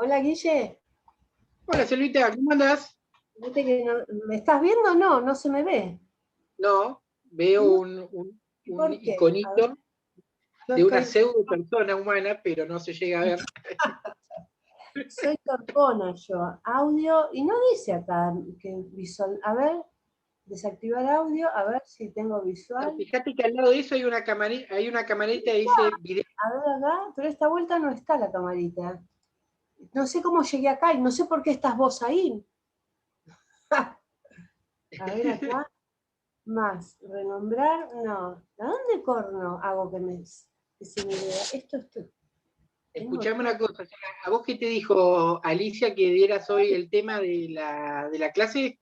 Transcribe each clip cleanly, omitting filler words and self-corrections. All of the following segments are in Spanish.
Hola, Guille. Hola, Selvita, ¿cómo andás? Viste que ¿me estás viendo? No, no se me ve. No, veo No sé un por qué. A ver, iconito yo de una estoy, pseudo persona humana, pero no se llega a ver. soy torpona yo. Audio, y no dice acá que visual. A ver, desactivar audio, a ver si tengo No, visual. fíjate que al lado de eso hay una camarita que dice video. A ver acá, pero esta vuelta no está la camarita. No sé cómo llegué acá y no sé por qué estás vos ahí. A ver acá, más, renombrar, no. ¿A dónde corno hago que se me vea? Esto, tengo Escuchame todo. una cosa, ¿a vos qué te dijo Alicia que dieras hoy el tema de la clase?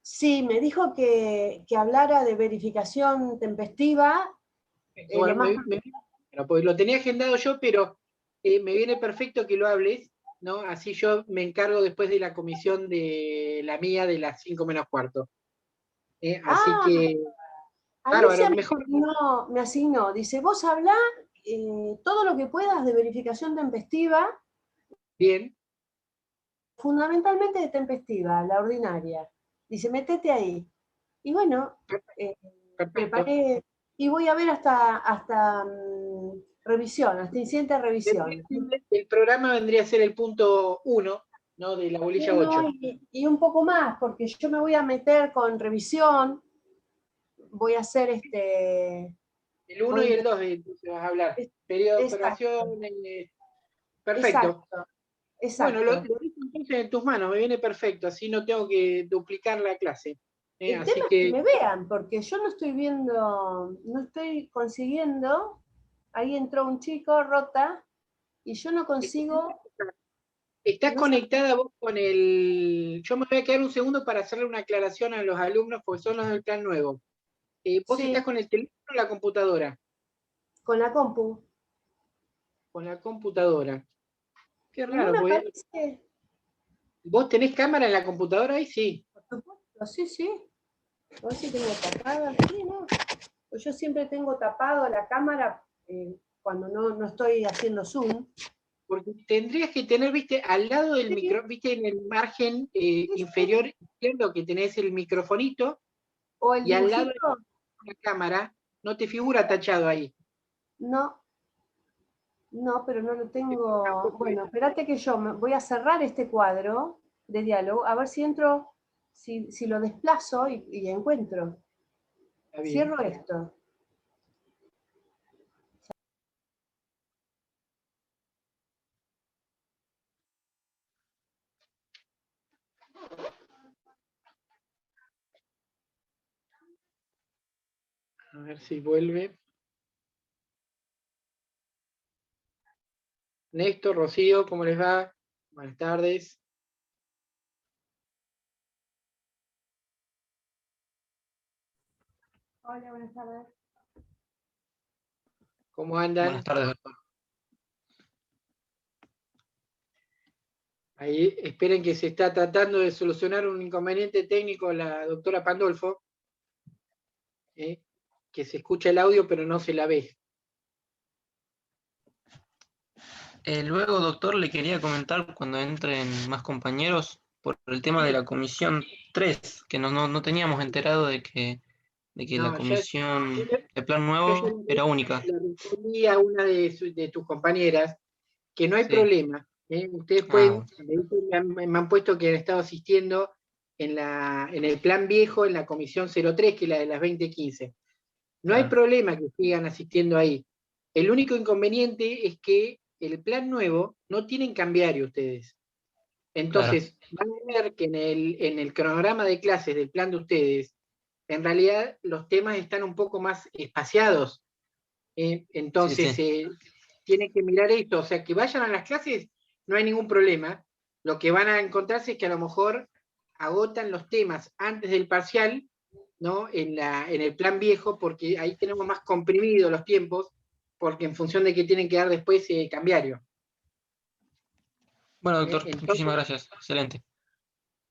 Sí, me dijo que hablara de verificación tempestiva, lo Bueno, más... bueno, pues lo tenía agendado yo, pero me viene perfecto que lo hables, ¿no? Así yo me encargo después de la comisión de la mía de las 5 menos cuarto. Así Ah, que, bárbaro, Alicia mejor. me asignó, dice, vos hablá todo lo que puedas de verificación tempestiva, Bien, fundamentalmente de tempestiva, la ordinaria. Dice, metete ahí. Y bueno, eh, perfecto. preparé, y voy a ver hasta revisión, hasta incidente de revisión. El programa vendría a ser el punto uno, ¿no? De la bolilla Uno 8. y un poco más, porque yo me voy a meter con revisión, voy a hacer El uno voy a y el intentar, 2 entonces vas a hablar. Periodo de exacto, observación, perfecto. exacto, Bueno, exacto. lo dejo entonces en tus manos, me viene perfecto, así no tengo que duplicar la clase. El tema Así es que que me vean, porque yo no estoy viendo, no estoy consiguiendo, ahí entró un chico, Rota, y yo no consigo, estás no sé, conectada vos con el... Yo me voy a quedar un segundo para hacerle una aclaración a los alumnos, porque son los del plan nuevo. ¿Vos estás sí, con el teléfono o la computadora? con la compu. Con la computadora. Qué Y no raro, me porque aparece, ¿vos tenés cámara en la computadora ahí? Sí. por supuesto, sí, sí, a ver si tengo tapada, sí, ¿no? Pues yo siempre tengo tapado la cámara cuando no estoy haciendo zoom. Porque tendrías que tener, viste, al lado del Sí, micro, viste, en el margen sí, sí. inferior izquierdo que tenés el microfonito O el y al lado de dibujito, la cámara, no te figura tachado ahí. no, no, pero no lo Te figura tengo. abajo, Bueno, espérate que yo voy a cerrar este cuadro de diálogo, a ver si entro, si lo desplazo y encuentro. está bien. Cierro esto. A ver si vuelve. Néstor, Rocío, ¿cómo les va? Buenas tardes. Hola, buenas tardes. ¿Cómo Buenas andan? tardes, doctor. Ahí esperen que se está tratando de solucionar un inconveniente técnico la doctora Pandolfo, que se escucha el audio pero no se la ve. Luego, doctor, le quería comentar cuando entren más compañeros por el tema de Sí, la comisión 3, que no teníamos enterado de que la no, yo, comisión yo de plan ya nuevo era única. le respondí a una de tus compañeras que no hay Sí. problema. Ustedes Ah, pueden, me han puesto que han estado asistiendo en el plan viejo, en la comisión 03, que es la de las 2015. No hay claro, problema que sigan asistiendo ahí. El único inconveniente es que el plan nuevo no tienen cambiario ustedes. claro. Entonces, van a ver que en el cronograma de clases del plan de ustedes, en realidad los temas están un poco más espaciados. Sí, Entonces, sí. tienen que mirar esto. O sea, que vayan a las clases, no hay ningún problema. Lo que van a encontrarse es que a lo mejor agotan los temas antes del parcial, ¿no? En el plan viejo, porque ahí tenemos más comprimidos los tiempos, porque en función de qué tienen que dar después cambiario. Bueno, doctor, muchísimas Entonces, gracias. Excelente.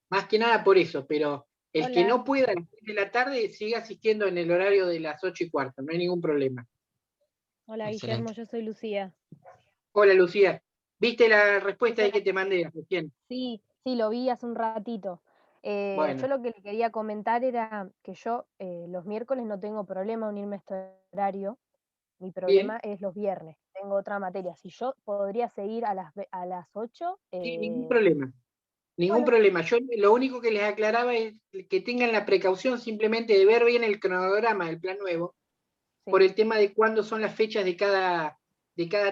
más que nada por eso, pero el que Hola, no pueda a las 6 de la tarde sigue asistiendo en el horario de las 8:15, no hay ningún problema. hola Guillermo, Excelente. yo soy Lucía. Hola, Lucía. ¿Viste la respuesta ahí que te mandé recién? Sí, sí, lo vi hace un ratito. Bueno, Yo lo que le quería comentar era que yo los miércoles no tengo problema unirme a este horario. Mi problema bien. es los viernes. Tengo otra materia. Si yo podría seguir a las 8, Sí, ningún problema. Ningún bueno, problema. Yo lo único que les aclaraba es que tengan la precaución simplemente de ver bien el cronograma del plan nuevo, sí, por el tema de cuándo son las fechas de cada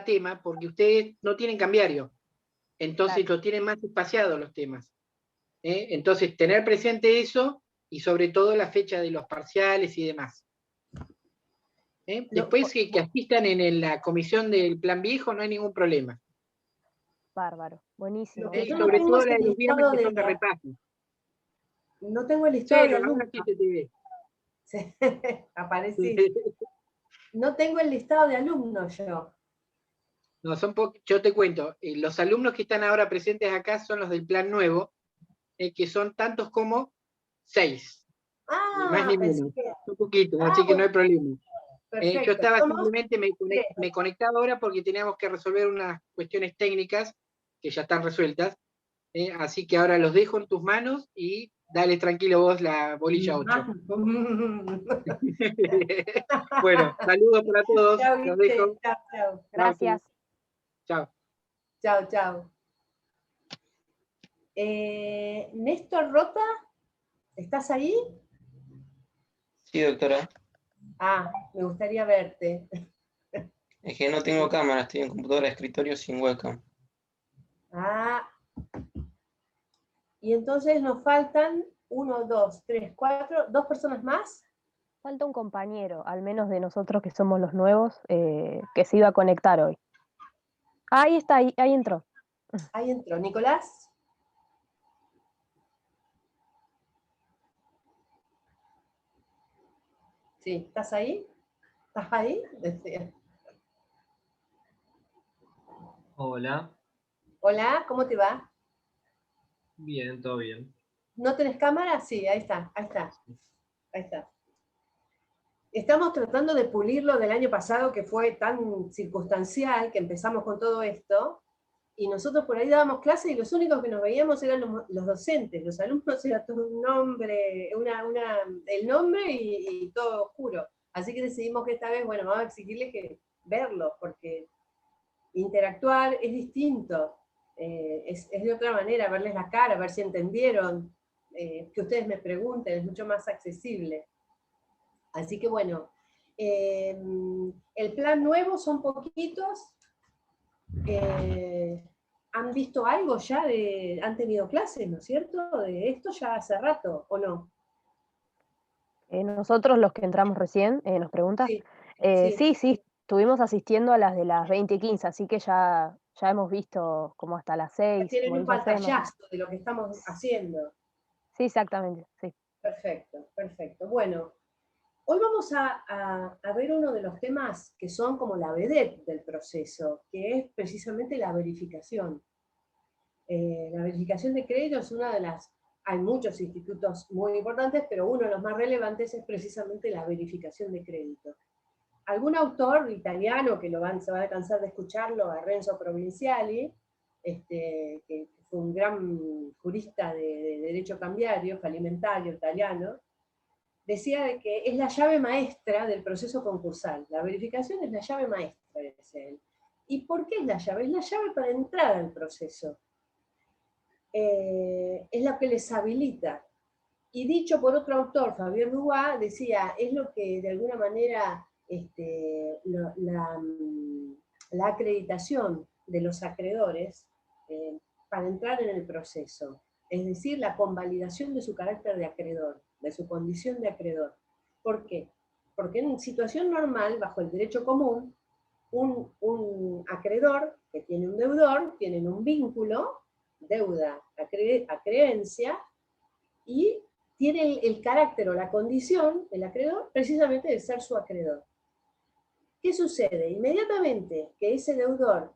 tema, porque ustedes no tienen cambiario. Entonces claro. lo tienen más espaciados los temas. Entonces, tener presente eso y sobre todo la fecha de los parciales y demás. Después que asistan en la comisión del plan viejo, no hay ningún problema. Bárbaro, buenísimo. Lo que yo no Sobre tengo todo es la el de los viernes listado que de son de repaso. no tengo el listado de Cero, ahora alumnos. sí se te ve. Sí, apareciste. No tengo el listado de alumnos yo. No, yo te cuento, los alumnos que están ahora presentes acá son los del plan nuevo, que son tantos como 6, ni más Ah, ni pensé menos, que. un poquito, Ah, así que no bueno, hay problema. Yo perfecto. estaba Somos simplemente, tres. me conectaba ahora porque teníamos que resolver unas cuestiones técnicas que ya están resueltas, así que ahora los dejo en tus manos y dale tranquilo vos la bolilla 8. Bueno, saludos para todos, Chao, los Guille. dejo. Chao, chao. Gracias. Chao. Chao, chao. Néstor Rota, ¿estás ahí? Sí, doctora. Ah, me gustaría verte. Es que no tengo cámara, estoy en computadora de escritorio sin webcam. Ah, y entonces nos faltan 1, 2, 3, 4, 2 personas más. Falta un compañero, al menos de nosotros que somos los nuevos, que se iba a conectar hoy. Ahí está, ahí entró. Ahí entró. Nicolás. Sí, ¿estás ahí? ¿Estás ahí? Decía. Hola, Hola, ¿cómo te va? bien, todo bien. ¿No tenés cámara? Sí, ahí está, ahí está, ahí está. Estamos tratando de pulir lo del año pasado, que fue tan circunstancial, que empezamos con todo esto, y nosotros por ahí dábamos clases y los únicos que nos veíamos eran los docentes, los alumnos era todo un nombre, el nombre y todo oscuro. Así que decidimos que esta vez, bueno, vamos a exigirles que verlos, porque interactuar es distinto, es de otra manera, verles la cara, ver si entendieron, que ustedes me pregunten, es mucho más accesible. Así que bueno, el plan nuevo son poquitos. ¿Han visto algo ya? ¿Han tenido clases, no es cierto? De esto ya hace rato, ¿o no? Nosotros los que entramos recién, nos preguntas. Sí, sí. Sí, estuvimos asistiendo a las de las 20:15, así que ya hemos visto como hasta las 6, Tienen como un dice usted. pantallazo de lo que estamos haciendo. Sí, exactamente, sí. Perfecto, perfecto. Bueno, hoy vamos a ver uno de los temas que son como la vedette del proceso, que es precisamente la verificación. La verificación de crédito es una de las, hay muchos institutos muy importantes, pero uno de los más relevantes es precisamente la verificación de crédito. Algún autor italiano, que se van a cansar de escucharlo, a Renzo Provinciali, que fue un gran jurista de derecho cambiario, falimentario italiano, decía de que es la llave maestra del proceso concursal. La verificación es la llave maestra, dice él. ¿Y por qué es la llave? Es la llave para entrar al proceso. Es lo que les habilita. Y dicho por otro autor, Fabián Dubois, decía, es lo que de alguna manera la acreditación de los acreedores para entrar en el proceso, es decir, la convalidación de su carácter de acreedor, de su condición de acreedor. ¿Por qué? Porque en situación normal, bajo el derecho común, un acreedor que tiene un deudor, tienen un vínculo, deuda a creencia, y tiene el carácter o la condición del acreedor precisamente de ser su acreedor. ¿Qué sucede? Inmediatamente que ese deudor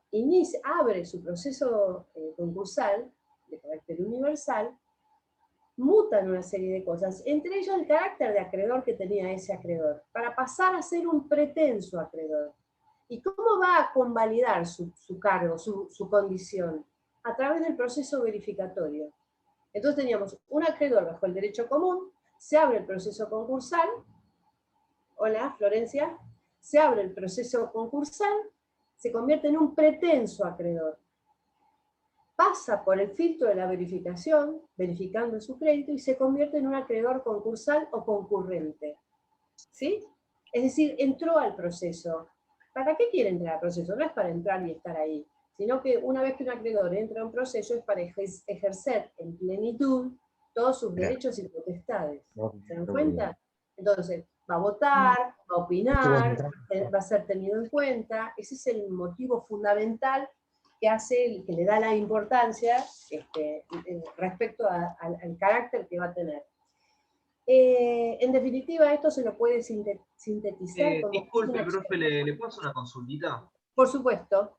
abre su proceso concursal de carácter universal, mutan una serie de cosas, entre ellas el carácter de acreedor que tenía ese acreedor, para pasar a ser un pretenso acreedor. ¿Y cómo va a convalidar su cargo, su condición? A través del proceso verificatorio. Entonces teníamos un acreedor bajo el derecho común, se abre el proceso concursal. Hola, Florencia. Se abre el proceso concursal, se convierte en un pretenso acreedor. Pasa por el filtro de la verificación, verificando su crédito, y se convierte en un acreedor concursal o concurrente. ¿Sí? Es decir, entró al proceso. ¿Para qué quiere entrar al proceso? No es para entrar y estar ahí, sino que una vez que un acreedor entra a un proceso es para ejercer en plenitud todos sus derechos y potestades. ¿Se dan cuenta? Entonces, va a votar, va a opinar, va a ser tenido en cuenta. Ese es el motivo fundamental que hace, que le da la importancia respecto al carácter que va a tener. En definitiva, esto se lo puede sintetizar como... Disculpe, profe, ¿le puedo hacer una consultita? Por supuesto.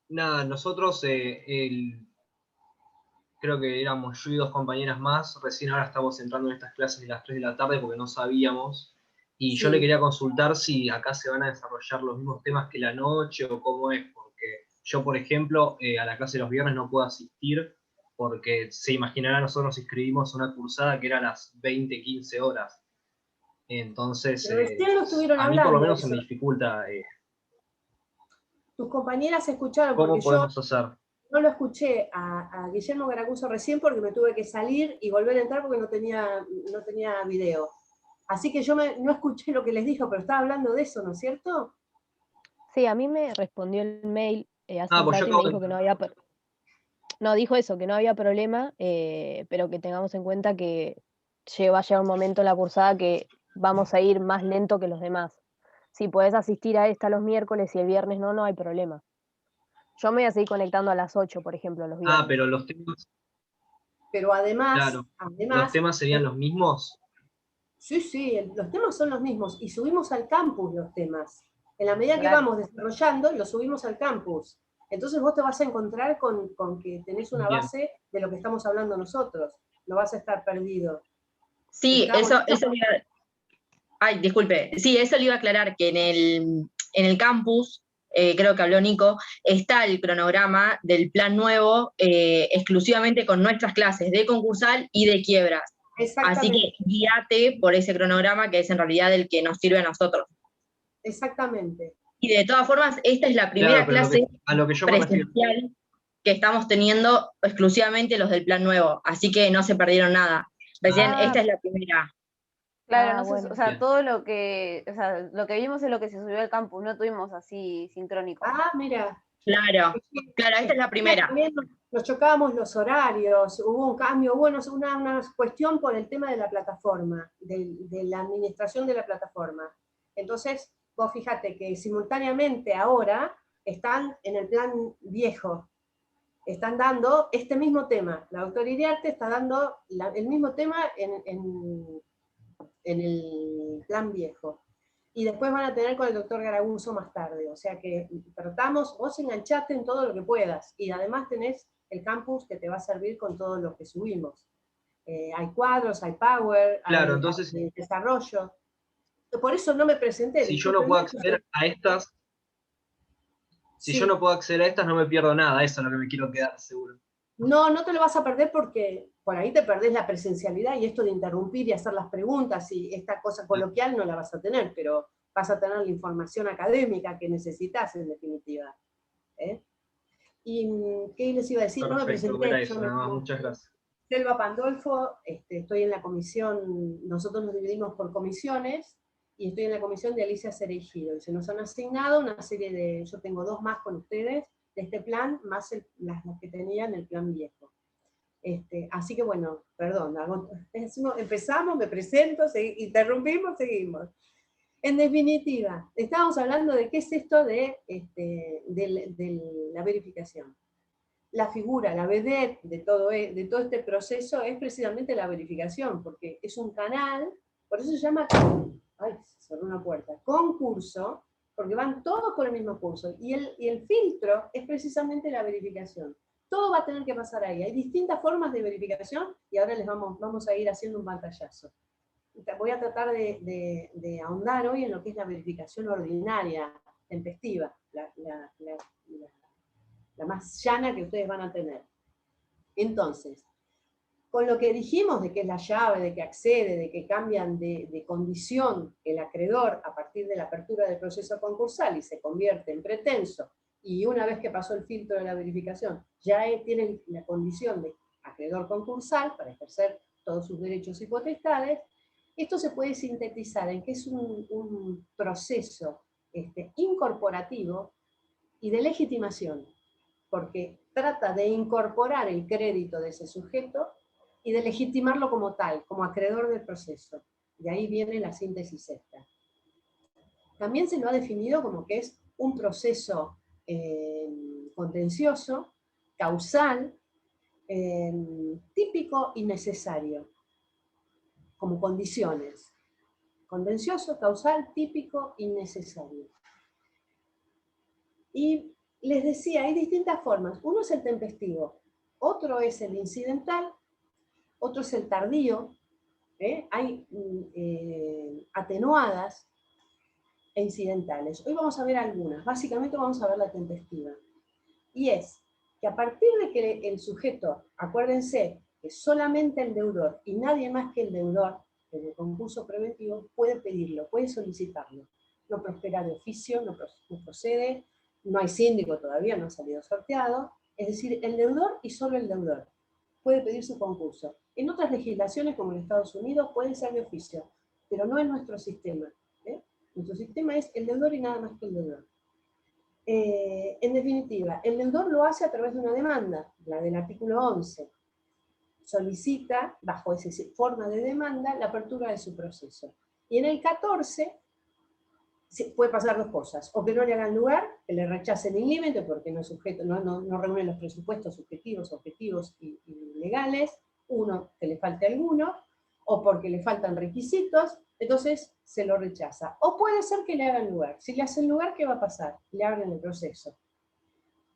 Nada, nosotros, creo que éramos yo y 2 compañeras más, recién ahora estamos entrando en estas clases de las 3 de la tarde porque no sabíamos, y yo le quería consultar si acá se van a desarrollar los mismos temas que la noche o cómo es, porque yo, por ejemplo, a la clase de los viernes no puedo asistir porque se imaginará, nosotros nos inscribimos a una cursada que era a las 20-15 horas. Entonces, Recién lo estuvieron a mí por lo hablando menos se eso. me dificulta. Tus compañeras escucharon, ¿Cómo porque yo podemos hacer? no lo escuché a Guillermo Garacuso recién porque me tuve que salir y volver a entrar porque no tenía video. Así que yo no escuché lo que les dijo, pero estaba hablando de eso, ¿no es cierto? Sí, a mí me respondió el mail hace un Pues yo rato y me acabo de... dijo que no había... No, dijo eso, que no había problema, pero que tengamos en cuenta que va a llegar un momento en la cursada que vamos a ir más lento que los demás. Si podés asistir a esta los miércoles y el viernes no hay problema. Yo me voy a seguir conectando a las 8, por ejemplo, los viernes. pero los temas, Pero además, claro, ¿los temas serían los mismos? Sí, los temas son los mismos y subimos al campus los temas. En la medida que Claro. vamos desarrollando, los subimos al campus. Entonces vos te vas a encontrar con que tenés una Bien. base de lo que estamos hablando nosotros. No vas a estar perdido. Sí, Está eso bonito. le iba... Ay, disculpe. Sí, eso le iba a aclarar, que en el campus, creo que habló Nico, está el cronograma del plan nuevo exclusivamente con nuestras clases de concursal y de quiebras. Así que guíate por ese cronograma que es en realidad el que nos sirve a nosotros. Exactamente. Y de todas formas, esta es la primera clase a lo que yo me refiero. presencial que estamos teniendo exclusivamente los del plan nuevo, así que no se perdieron nada. Recién esta es la primera. Claro, Ah, no sé, bueno. o sea, Bien. todo lo que vimos es lo que se subió al campus, no tuvimos así sincrónico. Ah, mira. Claro, esta es la primera. También nos chocábamos los horarios, hubo un cambio, bueno, una cuestión por el tema de la plataforma, de la administración de la plataforma. Entonces, vos fíjate que simultáneamente ahora están en el plan viejo, están dando este mismo tema. La doctora Iriarte está dando el mismo tema en el plan viejo. Y después van a tener con el doctor Garaguso más tarde. O sea que tratamos, vos enganchate en todo lo que puedas. Y además tenés el campus que te va a servir con todo lo que subimos. Hay cuadros, hay power, Claro, hay, entonces, hay desarrollo. Por eso no me presenté. si yo no puedo acceder a estas, si yo no puedo acceder a estas, no me pierdo nada. Eso es lo que me quiero quedar seguro. No te lo vas a perder porque por ahí te perdés la presencialidad y esto de interrumpir y hacer las preguntas y esta cosa coloquial no la vas a tener, pero vas a tener la información académica que necesitas en definitiva. ¿Y qué les iba a decir? Perfecto, no me presenté. era eso, nada más. Muchas gracias. Selva Pandolfo, estoy en la comisión, nosotros nos dividimos por comisiones, y estoy en la comisión de Alicia Cereijido, y se nos han asignado una serie de, yo tengo 2 más con ustedes, de este plan, más las que tenía en el plan viejo. Así que bueno, perdón, empezamos, me presento, interrumpimos, seguimos. En definitiva, estábamos hablando de qué es esto de la verificación. La figura, la vedette de todo este proceso es precisamente la verificación, porque es un canal, por eso se llama, ay, se cerró una puerta, concurso, porque van todos por el mismo curso, y el filtro es precisamente la verificación. Todo va a tener que pasar ahí. Hay distintas formas de verificación, y ahora les vamos a ir haciendo un pantallazo. voy a tratar de ahondar hoy en lo que es la verificación ordinaria, tempestiva, la más llana que ustedes van a tener. Entonces, con lo que dijimos de que es la llave, de que accede, de que cambian de condición el acreedor a partir de la apertura del proceso concursal y se convierte en pretenso, y una vez que pasó el filtro de la verificación, ya tiene la condición de acreedor concursal para ejercer todos sus derechos y potestades, esto se puede sintetizar en que es un proceso incorporativo y de legitimación, porque trata de incorporar el crédito de ese sujeto y de legitimarlo como tal, como acreedor del proceso. De ahí viene la síntesis esta. También se lo ha definido como que es un proceso contencioso, causal, típico y necesario, como condiciones. Contencioso, causal, típico y necesario. Y les decía, hay distintas formas. Uno es el tempestivo, otro es el incidental, otro es el tardío, hay atenuadas e incidentales. Hoy vamos a ver algunas, básicamente vamos a ver la tempestiva. Y es que a partir de que el sujeto, acuérdense, que solamente el deudor y nadie más que el deudor en el concurso preventivo puede pedirlo, puede solicitarlo. No prospera de oficio, no procede, no hay síndico todavía, no ha salido sorteado. Es decir, el deudor y solo el deudor puede pedir su concurso. En otras legislaciones, como en Estados Unidos, pueden ser de oficio, pero no en nuestro sistema. Nuestro sistema es el deudor y nada más que el deudor. En definitiva, el deudor lo hace a través de una demanda, la del artículo 11. Solicita, bajo esa forma de demanda, la apertura de su proceso. Y en el 14 puede pasar dos cosas, o que no le hagan lugar, que le rechacen el límite porque no, no reúne los presupuestos subjetivos, objetivos y legales, uno, que le falte alguno, o porque le faltan requisitos, entonces se lo rechaza. O puede ser que le hagan lugar. Si le hacen lugar, ¿qué va a pasar? Le abren el proceso.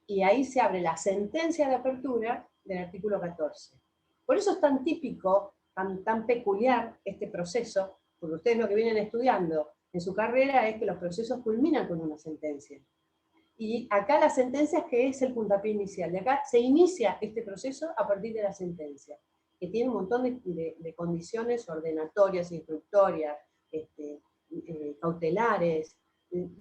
Y ahí se abre la sentencia de apertura del artículo 14. Por eso es tan típico, tan peculiar este proceso, porque ustedes lo que vienen estudiando en su carrera es que los procesos culminan con una sentencia. Y acá la sentencia es que es el puntapié inicial. De acá se inicia este proceso a partir de la sentencia, que tiene un montón de condiciones ordenatorias, instructorias, cautelares,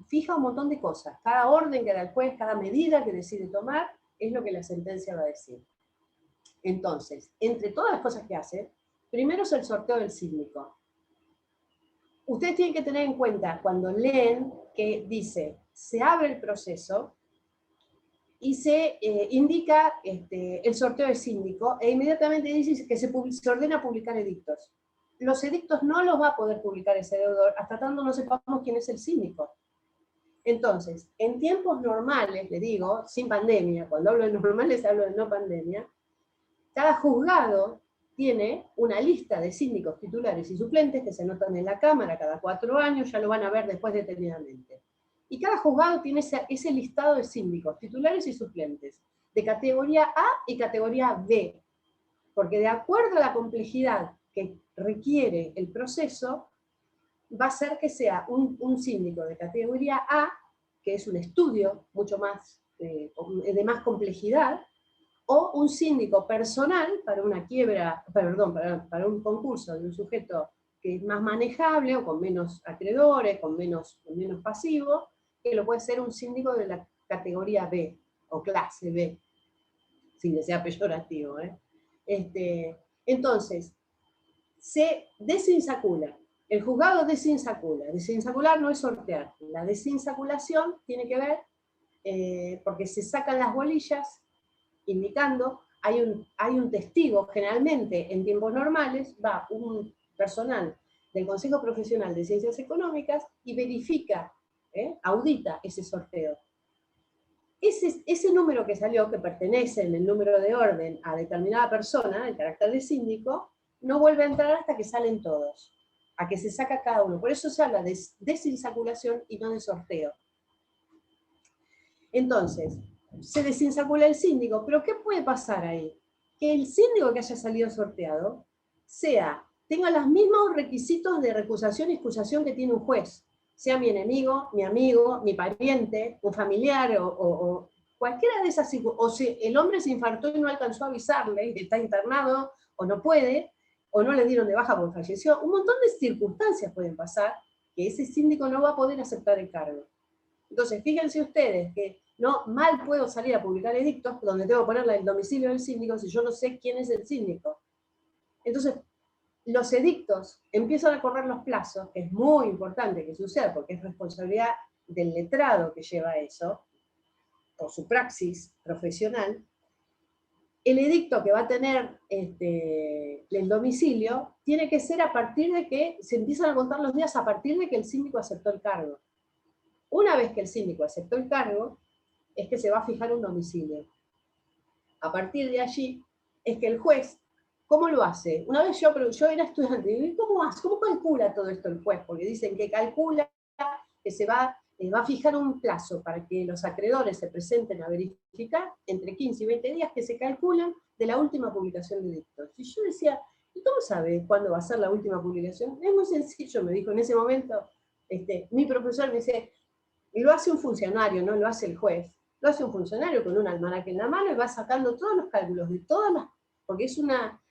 fija un montón de cosas. Cada orden que da el juez, cada medida que decide tomar, es lo que la sentencia va a decir. Entonces, entre todas las cosas que hace, primero es el sorteo del síndico. Ustedes tienen que tener en cuenta cuando leen que dice, se abre el proceso y se indica el sorteo del síndico e inmediatamente dice que se ordena publicar edictos. Los edictos no los va a poder publicar ese deudor hasta tanto no sepamos quién es el síndico. Entonces, en tiempos normales, le digo, sin pandemia, cuando hablo de normales hablo de no pandemia, cada juzgado tiene una lista de síndicos titulares y suplentes que se anotan en la Cámara cada 4 años, ya lo van a ver después detenidamente. Y cada juzgado tiene ese listado de síndicos titulares y suplentes, de categoría A y categoría B, porque de acuerdo a la complejidad que requiere el proceso, va a ser que sea un síndico de categoría A, que es un estudio mucho más, de más complejidad, o un síndico personal para una quiebra, perdón, para un concurso de un sujeto que es más manejable o con menos acreedores, con menos pasivo, que lo puede ser un síndico de la categoría B o clase B, sin que sea peyorativo. Entonces, se desinsacula. El juzgado desinsacula. Desinsacular no es sortear. La desinsaculación tiene que ver porque se sacan las bolillas indicando, hay un testigo, generalmente en tiempos normales, va un personal del Consejo Profesional de Ciencias Económicas y verifica, audita ese sorteo. Ese número que salió, que pertenece en el número de orden a determinada persona, el carácter de síndico, no vuelve a entrar hasta que salen todos, a que se saca cada uno. Por eso se habla de desinsaculación y no de sorteo. Entonces, se desinsacula el síndico, pero ¿qué puede pasar ahí? Que el síndico que haya salido sorteado sea tenga los mismos requisitos de recusación y excusación que tiene un juez, sea mi enemigo, mi amigo, mi pariente, un familiar o cualquiera de esas, o si el hombre se infartó y no alcanzó a avisarle, y está internado, o no puede, o no le dieron de baja porque falleció, un montón de circunstancias pueden pasar que ese síndico no va a poder aceptar el cargo. Entonces, fíjense ustedes que no mal puedo salir a publicar edictos donde tengo que ponerle el domicilio del síndico si yo no sé quién es el síndico. Entonces, los edictos empiezan a correr los plazos, que es muy importante que suceda porque es responsabilidad del letrado que lleva eso, por su praxis profesional. El edicto que va a tener el domicilio tiene que ser a partir de que se empiezan a contar los días a partir de que el síndico aceptó el cargo. Una vez que el síndico aceptó el cargo, es que se va a fijar un domicilio. A partir de allí, es que el juez, ¿cómo lo hace? Una vez yo era estudiante, y ¿cómo calcula todo esto el juez? Porque dicen que calcula que se va a fijar un plazo para que los acreedores se presenten a verificar entre 15 y 20 días que se calculan de la última publicación de edictos. Y yo decía, ¿y cómo sabe cuándo va a ser la última publicación? Es muy sencillo, me dijo en ese momento, mi profesor me dice, lo hace un funcionario, no lo hace el juez. Lo hace un funcionario con un almanaque en la mano y va sacando todos los cálculos de todas las... Porque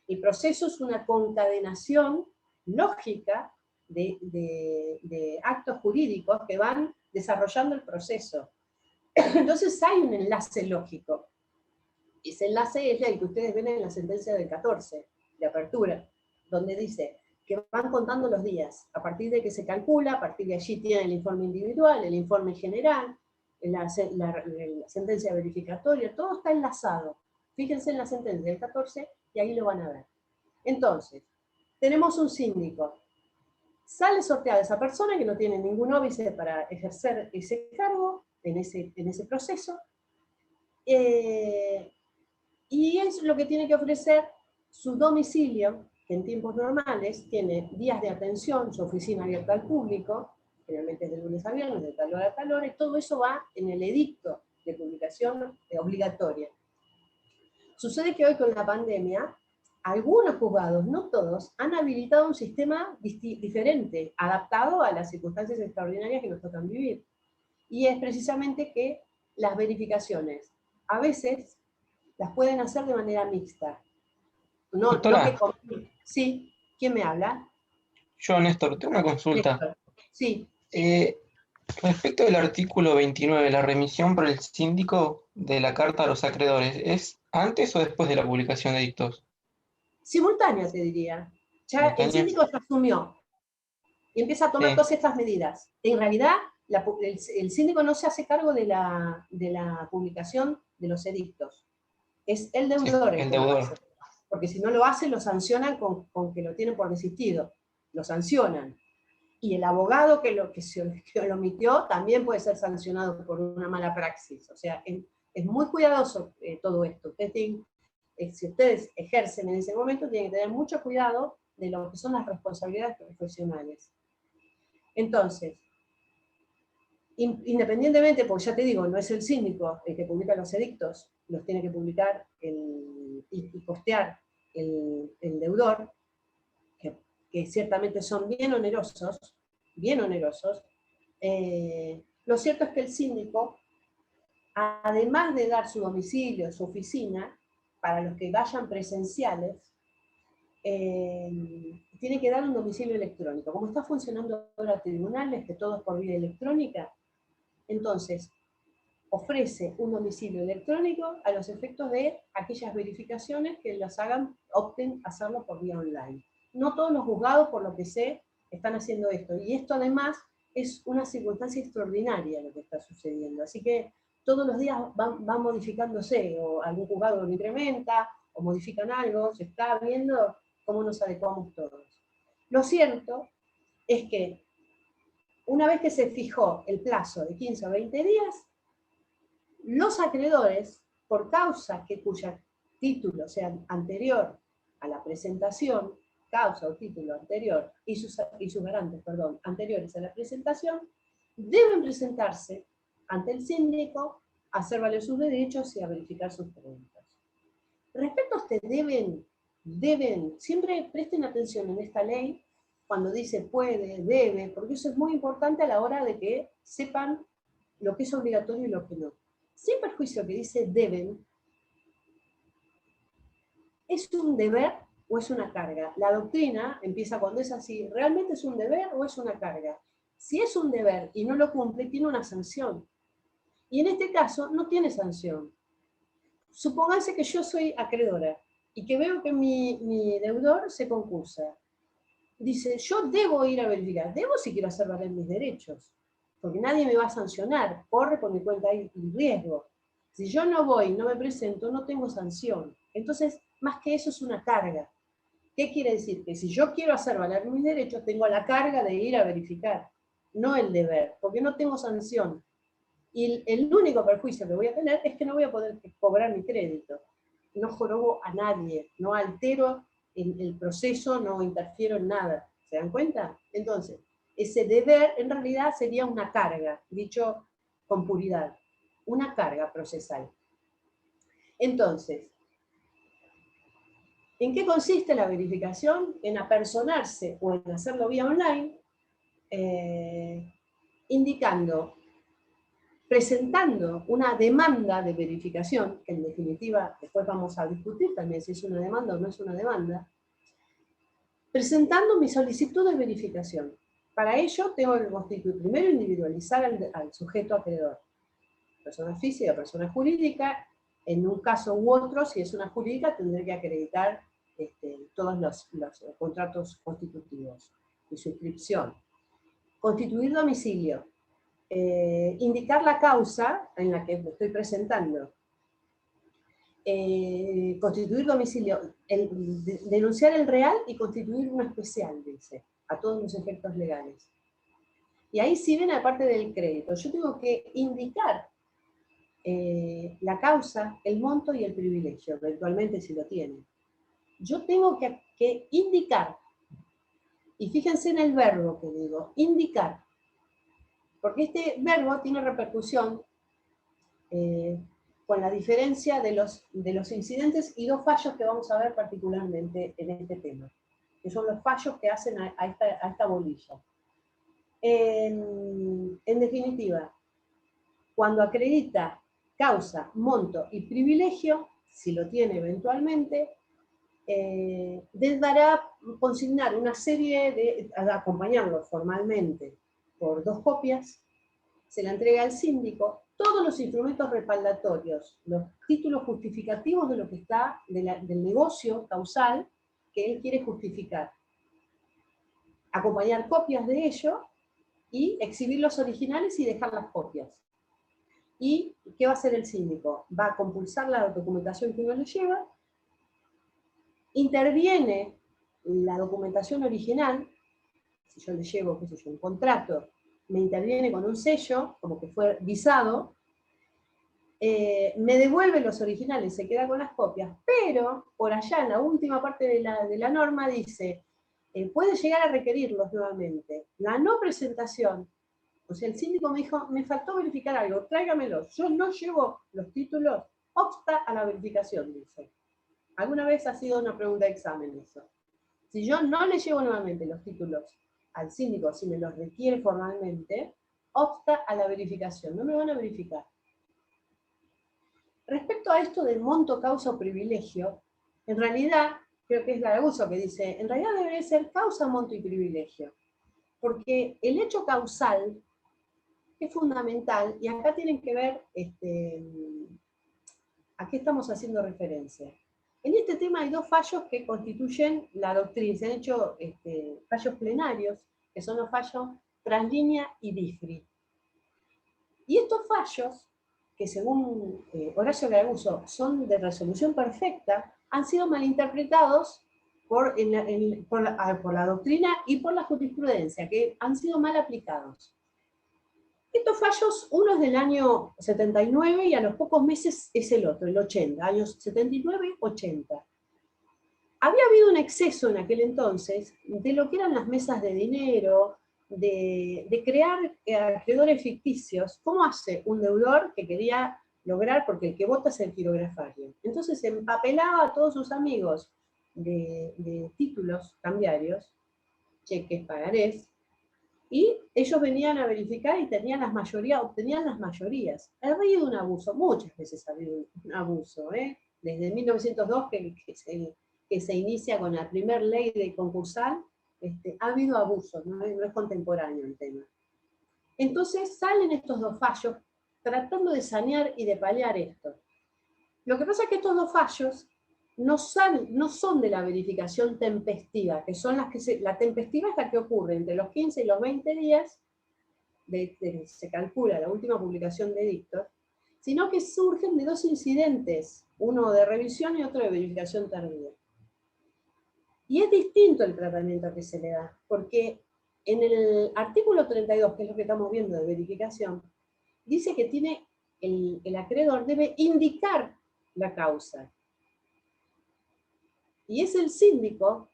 el proceso es una concadenación lógica de actos jurídicos que van desarrollando el proceso. Entonces hay un enlace lógico. Ese enlace es el que ustedes ven en la sentencia del 14, de apertura, donde dice que van contando los días, a partir de que se calcula, a partir de allí tienen el informe individual, el informe general, la sentencia verificatoria, todo está enlazado. Fíjense en la sentencia del 14 y ahí lo van a ver. Entonces, tenemos un síndico. Sale sorteada esa persona que no tiene ningún óbice para ejercer ese cargo en ese proceso, y es lo que tiene que ofrecer su domicilio, que en tiempos normales tiene días de atención, su oficina abierta al público, generalmente es de lunes a viernes, de tal hora a tal hora, y todo eso va en el edicto de publicación obligatoria. Sucede que hoy con la pandemia, algunos juzgados, no todos, han habilitado un sistema diferente, adaptado a las circunstancias extraordinarias que nos tocan vivir. Y es precisamente que las verificaciones, a veces, las pueden hacer de manera mixta. Doctora. Sí, ¿quién me habla? Yo, Néstor, tengo una consulta. Néstor. Sí. Respecto del artículo 29, la remisión por el síndico de la carta a los acreedores, ¿es antes o después de la publicación de edictos? Simultánea, te diría. Ya el síndico se asumió y empieza a tomar todas estas medidas. En realidad, el síndico no se hace cargo de la publicación de los edictos. Es el deudor el que lo hace. Porque si no lo hace, lo sancionan con que lo tienen por desistido. Lo sancionan. Y el abogado que lo omitió también puede ser sancionado por una mala praxis. O sea, es muy cuidadoso todo esto. Si ustedes ejercen en ese momento, tienen que tener mucho cuidado de lo que son las responsabilidades profesionales. Entonces, independientemente, porque ya te digo, no es el síndico el que publica los edictos, los tiene que publicar y costear el deudor, que ciertamente son bien onerosos, lo cierto es que el síndico, además de dar su domicilio, su oficina, para los que vayan presenciales, tiene que dar un domicilio electrónico. Como está funcionando ahora tribunales, que todo es por vía electrónica, entonces ofrece un domicilio electrónico a los efectos de aquellas verificaciones que las opten a hacerlo por vía online. No todos los juzgados, por lo que sé, están haciendo esto. Y esto además es una circunstancia extraordinaria lo que está sucediendo. Así que todos los días van modificándose, o algún juzgado lo incrementa, o modifican algo, se está viendo cómo nos adecuamos todos. Lo cierto es que una vez que se fijó el plazo de 15 o 20 días, los acreedores, por causa cuya título sea anterior a la presentación, causa o título anterior, y sus garantes, anteriores a la presentación, deben presentarse ante el síndico a hacer valer sus derechos y a verificar sus preguntas. Respecto a este deben, deben, siempre presten atención en esta ley, cuando dice puede, debe, porque eso es muy importante a la hora de que sepan lo que es obligatorio y lo que no. Sin perjuicio que dice deben, ¿es un deber o es una carga? La doctrina empieza cuando es así, ¿realmente es un deber o es una carga? Si es un deber y no lo cumple, tiene una sanción. Y en este caso no tiene sanción. Supónganse que yo soy acreedora y que veo que mi deudor se concursa. Dice, yo debo ir a verificar, debo si quiero hacer valer mis derechos, porque nadie me va a sancionar, corre por mi cuenta hay riesgo. Si yo no voy, no me presento, no tengo sanción. Entonces, más que eso es una carga. ¿Qué quiere decir? Que si yo quiero hacer valer mis derechos, tengo la carga de ir a verificar, no el deber, porque no tengo sanción. Y el único perjuicio que voy a tener es que no voy a poder cobrar mi crédito. No jorobo a nadie, no altero el proceso, no interfiero en nada. ¿Se dan cuenta? Entonces, ese deber en realidad sería una carga, dicho con puridad, una carga procesal. Entonces, ¿en qué consiste la verificación? En apersonarse o en hacerlo vía online, indicando, presentando una demanda de verificación, que en definitiva después vamos a discutir también si es una demanda o no es una demanda, presentando mi solicitud de verificación. Para ello tengo que constituir, primero individualizar al sujeto acreedor, persona física, persona jurídica, en un caso u otro, si es una jurídica, tendré que acreditar todos los contratos constitutivos y suscripción. Constituir domicilio, indicar la causa en la que me estoy presentando, constituir domicilio, denunciar el real y constituir uno especial, dice, a todos los efectos legales. Y ahí sí viene la parte del crédito. Yo tengo que indicar la causa, el monto y el privilegio, eventualmente si lo tiene. Yo tengo que indicar, y fíjense en el verbo que digo, indicar, porque este verbo tiene repercusión con la diferencia de los incidentes y dos fallos que vamos a ver particularmente en este tema, que son los fallos que hacen a esta bolilla. En definitiva, cuando acredita causa, monto y privilegio, si lo tiene eventualmente, deberá consignar una serie de, acompañarlo formalmente por 2 copias, se la entrega al síndico, todos los instrumentos respaldatorios, los títulos justificativos de lo que está, del negocio causal que él quiere justificar. Acompañar copias de ello y exhibir los originales y dejar las copias. ¿Y qué va a hacer el síndico? Va a compulsar la documentación que uno le lleva, interviene la documentación original, si yo le llevo, qué sé yo, un contrato, me interviene con un sello, como que fue visado, me devuelve los originales, se queda con las copias, pero por allá en la última parte de la norma dice, puede llegar a requerirlos nuevamente. La no presentación, o sea, el síndico me dijo, me faltó verificar algo, tráigamelos, yo no llevo los títulos, obsta a la verificación, dice. ¿Alguna vez ha sido una pregunta de examen eso? Si yo no le llevo nuevamente los títulos al síndico, si me los requiere formalmente, obsta a la verificación, no me van a verificar. Respecto a esto del monto, causa o privilegio, en realidad, creo que es Garaguso que dice, en realidad debería ser causa, monto y privilegio, porque el hecho causal es fundamental, y acá tienen que ver a qué estamos haciendo referencia. En este tema hay 2 fallos que constituyen la doctrina, se han hecho fallos plenarios, que son los fallos Translínea y Difri. Y estos fallos, que según Horacio Garaguso son de resolución perfecta, han sido malinterpretados por la doctrina y por la jurisprudencia, que han sido mal aplicados. Estos fallos, uno es del año 79 y a los pocos meses es el otro, el 80, años 79 y 80. Había habido un exceso en aquel entonces de lo que eran las mesas de dinero, de crear acreedores ficticios. ¿Cómo hace un deudor que quería lograr? Porque el que vota es el quirografario. Entonces empapelaba a todos sus amigos de títulos cambiarios, cheques, pagarés, y ellos venían a verificar y tenían las mayorías, obtenían las mayorías. Ha habido un abuso, muchas veces ha habido un abuso, desde 1902 que se inicia con la primera ley de concursal, ha habido abusos, no es contemporáneo el tema. Entonces salen estos dos fallos tratando de sanear y de paliar esto. Lo que pasa es que estos dos fallos no son de la verificación tempestiva, que son las que la tempestiva es la que ocurre entre los 15 y los 20 días, se calcula la última publicación de edictos, sino que surgen de dos incidentes, uno de revisión y otro de verificación tardía. Y es distinto el tratamiento que se le da, porque en el artículo 32, que es lo que estamos viendo de verificación, dice que el acreedor debe indicar la causa. Y es el síndico,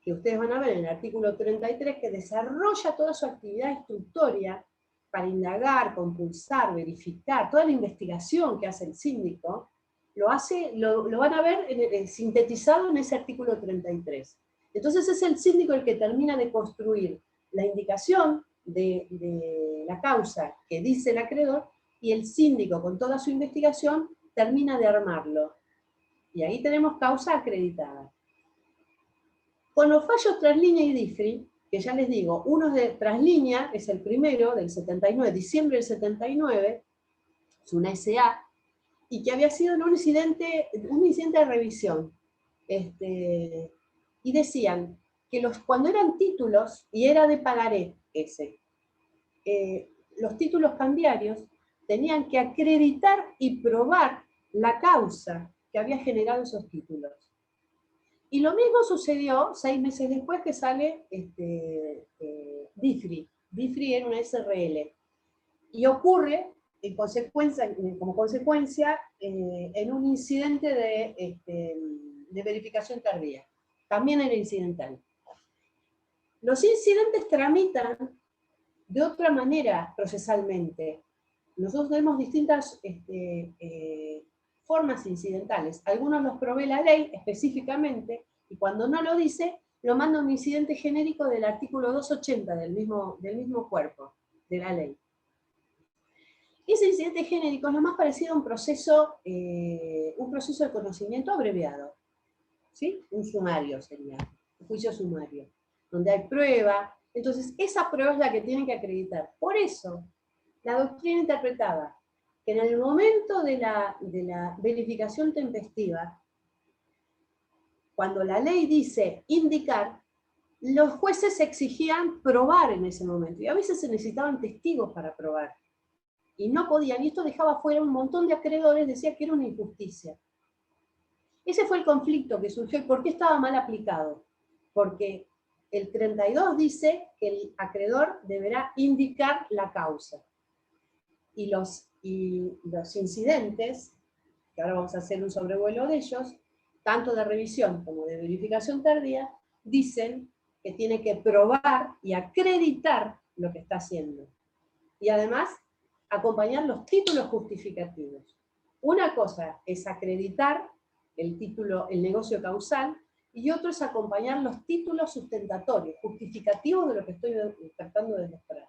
que ustedes van a ver en el artículo 33, que desarrolla toda su actividad instructoria para indagar, compulsar, verificar, toda la investigación que hace el síndico, lo van a ver sintetizado en ese artículo 33. Entonces es el síndico el que termina de construir la indicación de la causa que dice el acreedor, y el síndico con toda su investigación termina de armarlo. Y ahí tenemos causa acreditada. Con los fallos Traslínea y DIFRI, que ya les digo, uno de Traslínea es el primero, del 79, diciembre del 79, es una SA, y que había sido un incidente de revisión. Y decían que cuando eran títulos, y era de pagaré los títulos cambiarios tenían que acreditar y probar la causa que había generado esos títulos. Y lo mismo sucedió 6 meses después que sale DIFRI. DIFRI era una SRL. Y ocurre como consecuencia en un incidente de verificación tardía. También era incidental. Los incidentes tramitan de otra manera procesalmente. Nosotros tenemos distintas formas incidentales. Algunos los provee la ley específicamente, y cuando no lo dice, lo manda un incidente genérico del artículo 280 del mismo cuerpo de la ley. Ese incidente genérico es lo más parecido a un proceso de conocimiento abreviado. ¿Sí? Un sumario sería, un juicio sumario, donde hay prueba. Entonces, esa prueba es la que tienen que acreditar. Por eso, la doctrina interpretaba que en el momento de la verificación tempestiva, cuando la ley dice indicar, los jueces exigían probar en ese momento, y a veces se necesitaban testigos para probar, y no podían, y esto dejaba fuera un montón de acreedores, decía que era una injusticia. Ese fue el conflicto que surgió, y ¿por qué estaba mal aplicado? Porque el 32 dice que el acreedor deberá indicar la causa. Y los incidentes, que ahora vamos a hacer un sobrevuelo de ellos, tanto de revisión como de verificación tardía, dicen que tiene que probar y acreditar lo que está haciendo. Y además, acompañar los títulos justificativos. Una cosa es acreditar el negocio causal, y otro es acompañar los títulos sustentatorios, justificativos de lo que estoy tratando de demostrar.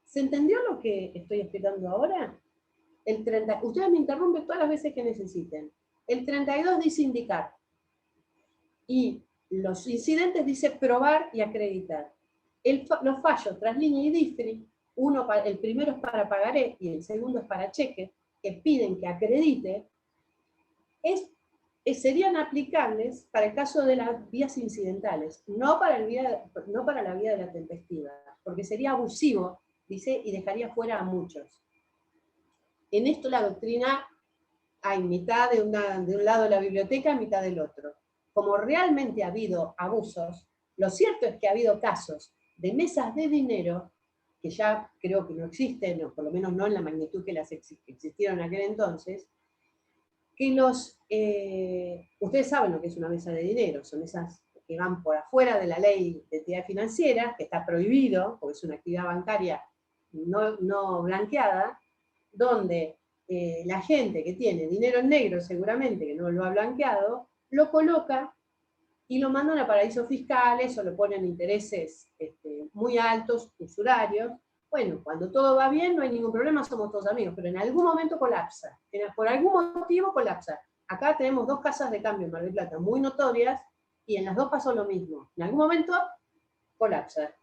¿Se entendió lo que estoy explicando ahora? Ustedes me interrumpen todas las veces que necesiten. El 32 dice indicar, y los incidentes dice probar y acreditar. Los fallos Traslínea y DIFRI, el primero es para pagaré y el segundo es para cheque, que piden que acredite, serían aplicables para el caso de las vías incidentales, no para la vía de la tempestiva, porque sería abusivo, dice, y dejaría fuera a muchos. En esto la doctrina hay mitad de un lado de la biblioteca, mitad del otro. Como realmente ha habido abusos, lo cierto es que ha habido casos de mesas de dinero, que ya creo que no existen, o por lo menos no en la magnitud que las existieron en aquel entonces, que ustedes saben lo que es una mesa de dinero, son esas que van por afuera de la ley de entidad financiera, que está prohibido, porque es una actividad bancaria no blanqueada, donde la gente que tiene dinero en negro seguramente, que no lo ha blanqueado, lo coloca y lo mandan a paraísos fiscales o lo ponen intereses muy altos, usurarios. Bueno, cuando todo va bien no hay ningún problema, somos todos amigos, pero en algún momento colapsa, por algún motivo colapsa. Acá tenemos 2 casas de cambio en Mar del Plata muy notorias y en las 2 pasó lo mismo. En algún momento colapsa.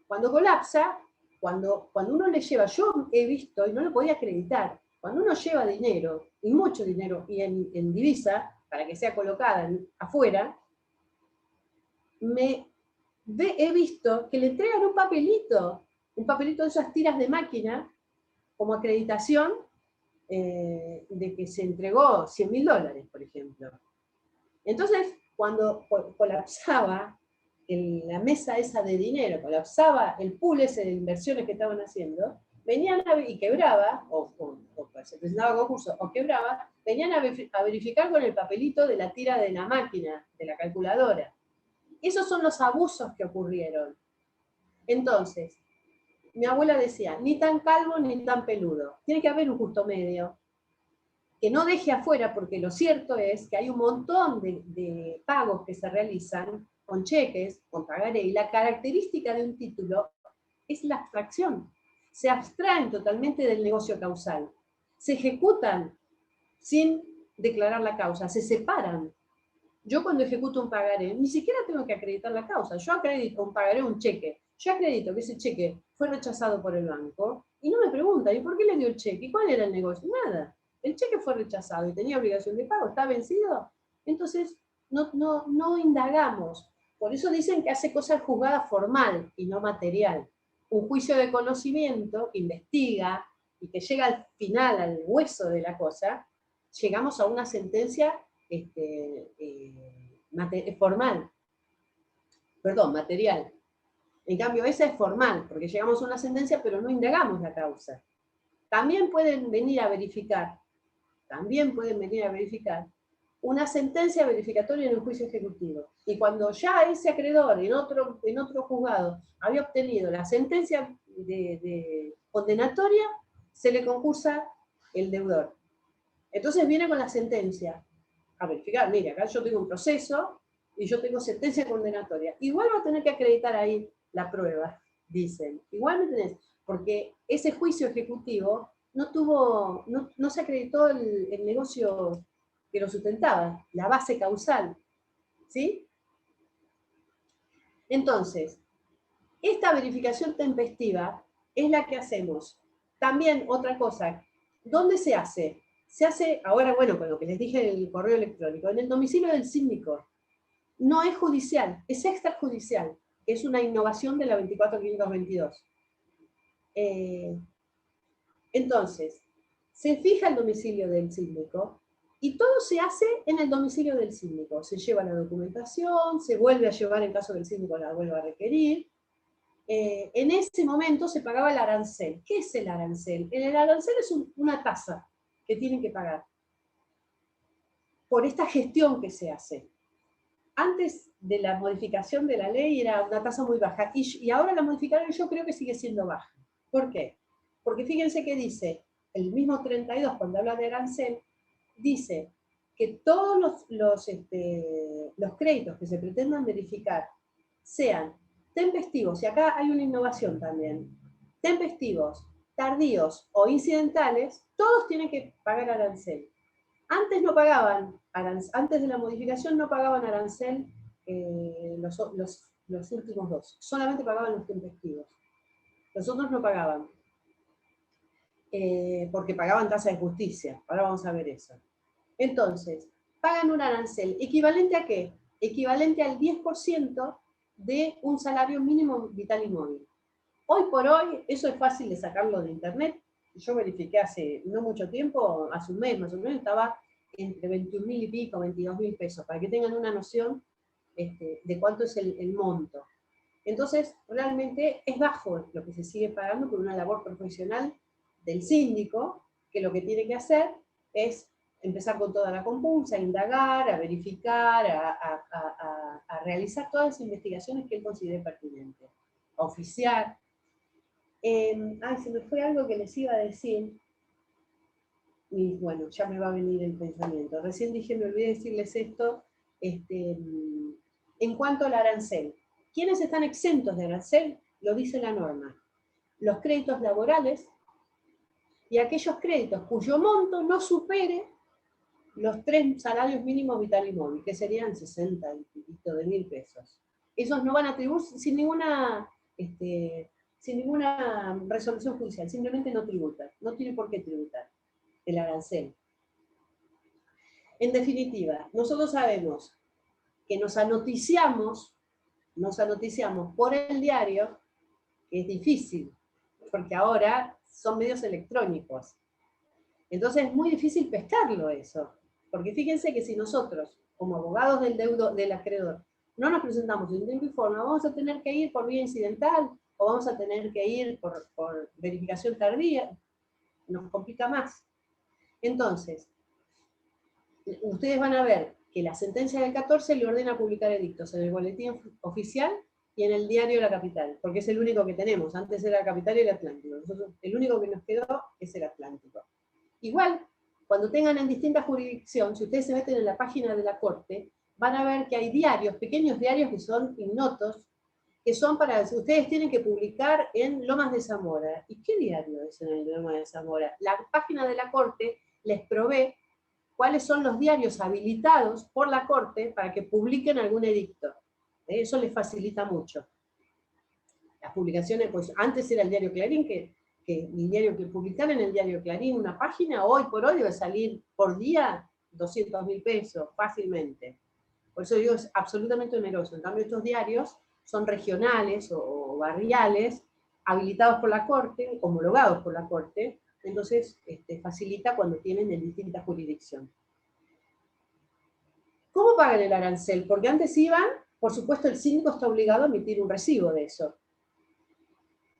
Cuando colapsa, cuando uno le lleva, yo he visto y no lo podía acreditar, cuando uno lleva dinero, y mucho dinero, y en divisa, para que sea colocada afuera, he visto que le entregan un papelito de esas tiras de máquina, como acreditación de que se entregó $100.000, por ejemplo. Entonces, cuando colapsaba la mesa esa de dinero, colapsaba el pool ese de inversiones que estaban haciendo, venían y quebraba, o se presentaba concurso, o quebraba, venían a verificar con el papelito de la tira de la máquina, de la calculadora. Esos son los abusos que ocurrieron. Entonces, mi abuela decía, ni tan calvo ni tan peludo. Tiene que haber un justo medio que no deje afuera, porque lo cierto es que hay un montón de pagos que se realizan con cheques, con pagaré, y la característica de un título es la abstracción. Se abstraen totalmente del negocio causal. Se ejecutan sin declarar la causa, se separan. Yo cuando ejecuto un pagaré, ni siquiera tengo que acreditar la causa. Yo acredito un pagaré, un cheque. Yo acredito que ese cheque fue rechazado por el banco y no me preguntan, ¿y por qué le dio el cheque? ¿Y cuál era el negocio? Nada. El cheque fue rechazado y tenía obligación de pago, ¿está vencido? Entonces, no indagamos. Por eso dicen que hace cosa el juzgado formal y no material. Un juicio de conocimiento que investiga y que llega al final, al hueso de la cosa, llegamos a una sentencia formal. Perdón, material. En cambio, esa es formal, porque llegamos a una sentencia, pero no indagamos la causa. También pueden venir a verificar una sentencia verificatoria en un juicio ejecutivo. Y cuando ya ese acreedor en otro juzgado había obtenido la sentencia de condenatoria, se le concursa el deudor. Entonces viene con la sentencia a verificar, mire, acá yo tengo un proceso y yo tengo sentencia condenatoria. Igual va a tener que acreditar ahí la prueba, dicen. Igual me tenés, porque ese juicio ejecutivo no se acreditó el negocio que lo sustentaba, la base causal, ¿sí? Entonces, esta verificación tempestiva es la que hacemos. También otra cosa, ¿dónde se hace? Se hace, ahora bueno, con lo que les dije en el correo electrónico, en el domicilio del síndico. No es judicial, es extrajudicial. Es una innovación de la 24522. Entonces, se fija el domicilio del síndico y todo se hace en el domicilio del síndico. Se lleva la documentación, se vuelve a llevar en caso que el síndico la vuelva a requerir. En ese momento se pagaba el arancel. ¿Qué es el arancel? El arancel es una tasa que tienen que pagar por esta gestión que se hace. Antes de la modificación de la ley era una tasa muy baja, y ahora la modificaron y yo creo que sigue siendo baja. ¿Por qué? Porque fíjense que dice, el mismo 32, cuando habla de arancel, dice que todos los créditos que se pretendan verificar sean tempestivos, y acá hay una innovación también, tempestivos, tardíos o incidentales, todos tienen que pagar arancel. Antes no pagaban, antes de la modificación no pagaban arancel los últimos 2, solamente pagaban los tempestivos. Los otros no pagaban, porque pagaban tasa de justicia. Ahora vamos a ver eso. Entonces, pagan un arancel, ¿equivalente a qué? Equivalente al 10% de un salario mínimo vital y móvil. Hoy por hoy, eso es fácil de sacarlo de internet. Yo verifiqué hace no mucho tiempo, hace un mes más o menos, estaba entre 21.000 y pico, 22.000 pesos, para que tengan una noción de cuánto es el monto. Entonces, realmente es bajo lo que se sigue pagando por una labor profesional del síndico, que lo que tiene que hacer es empezar con toda la compulsa, a indagar, a verificar, a realizar todas las investigaciones que él considere pertinentes, a oficiar. Se me fue algo que les iba a decir. y bueno, ya me va a venir el pensamiento. Recién dije, me olvidé decirles esto, en cuanto al arancel. ¿Quiénes están exentos de arancel? Lo dice la norma. Los créditos laborales y aquellos créditos cuyo monto no supere los 3 salarios mínimos vital y móvil, que serían 60 y piquito de 1.000 pesos. Esos no van a tributar sin ninguna resolución judicial, simplemente no tributan, no tiene por qué tributar el arancel. En definitiva, nosotros sabemos que nos anoticiamos por el diario, que es difícil, porque ahora son medios electrónicos. Entonces es muy difícil pescarlo eso, porque fíjense que si nosotros, como abogados del acreedor, no nos presentamos en tiempo y forma, vamos a tener que ir por vía incidental, o vamos a tener que ir por verificación tardía, nos complica más. Entonces, ustedes van a ver que la sentencia del 14 le ordena publicar edictos en el boletín oficial y en el diario La Capital, porque es el único que tenemos. Antes era La Capital y el Atlántico. Nosotros, el único que nos quedó es el Atlántico. Igual, cuando tengan en distinta jurisdicción, si ustedes se meten en la página de la Corte, van a ver que hay diarios, pequeños diarios que son ignotos, que son para, ustedes tienen que publicar en Lomas de Zamora. ¿Y qué diario es en el Lomas de Zamora? La página de la Corte les provee cuáles son los diarios habilitados por la Corte para que publiquen algún edicto. Eso les facilita mucho. Las publicaciones, pues antes era el diario Clarín, que el diario que publicar en el diario Clarín una página, hoy por hoy debe salir por día 200.000 pesos, fácilmente. Por eso digo, es absolutamente oneroso. En cambio, estos diarios son regionales o barriales, habilitados por la Corte, homologados por la Corte, entonces facilita cuando tienen en distintas jurisdicciones. ¿Cómo pagan el arancel? Porque antes iban, por supuesto el síndico está obligado a emitir un recibo de eso.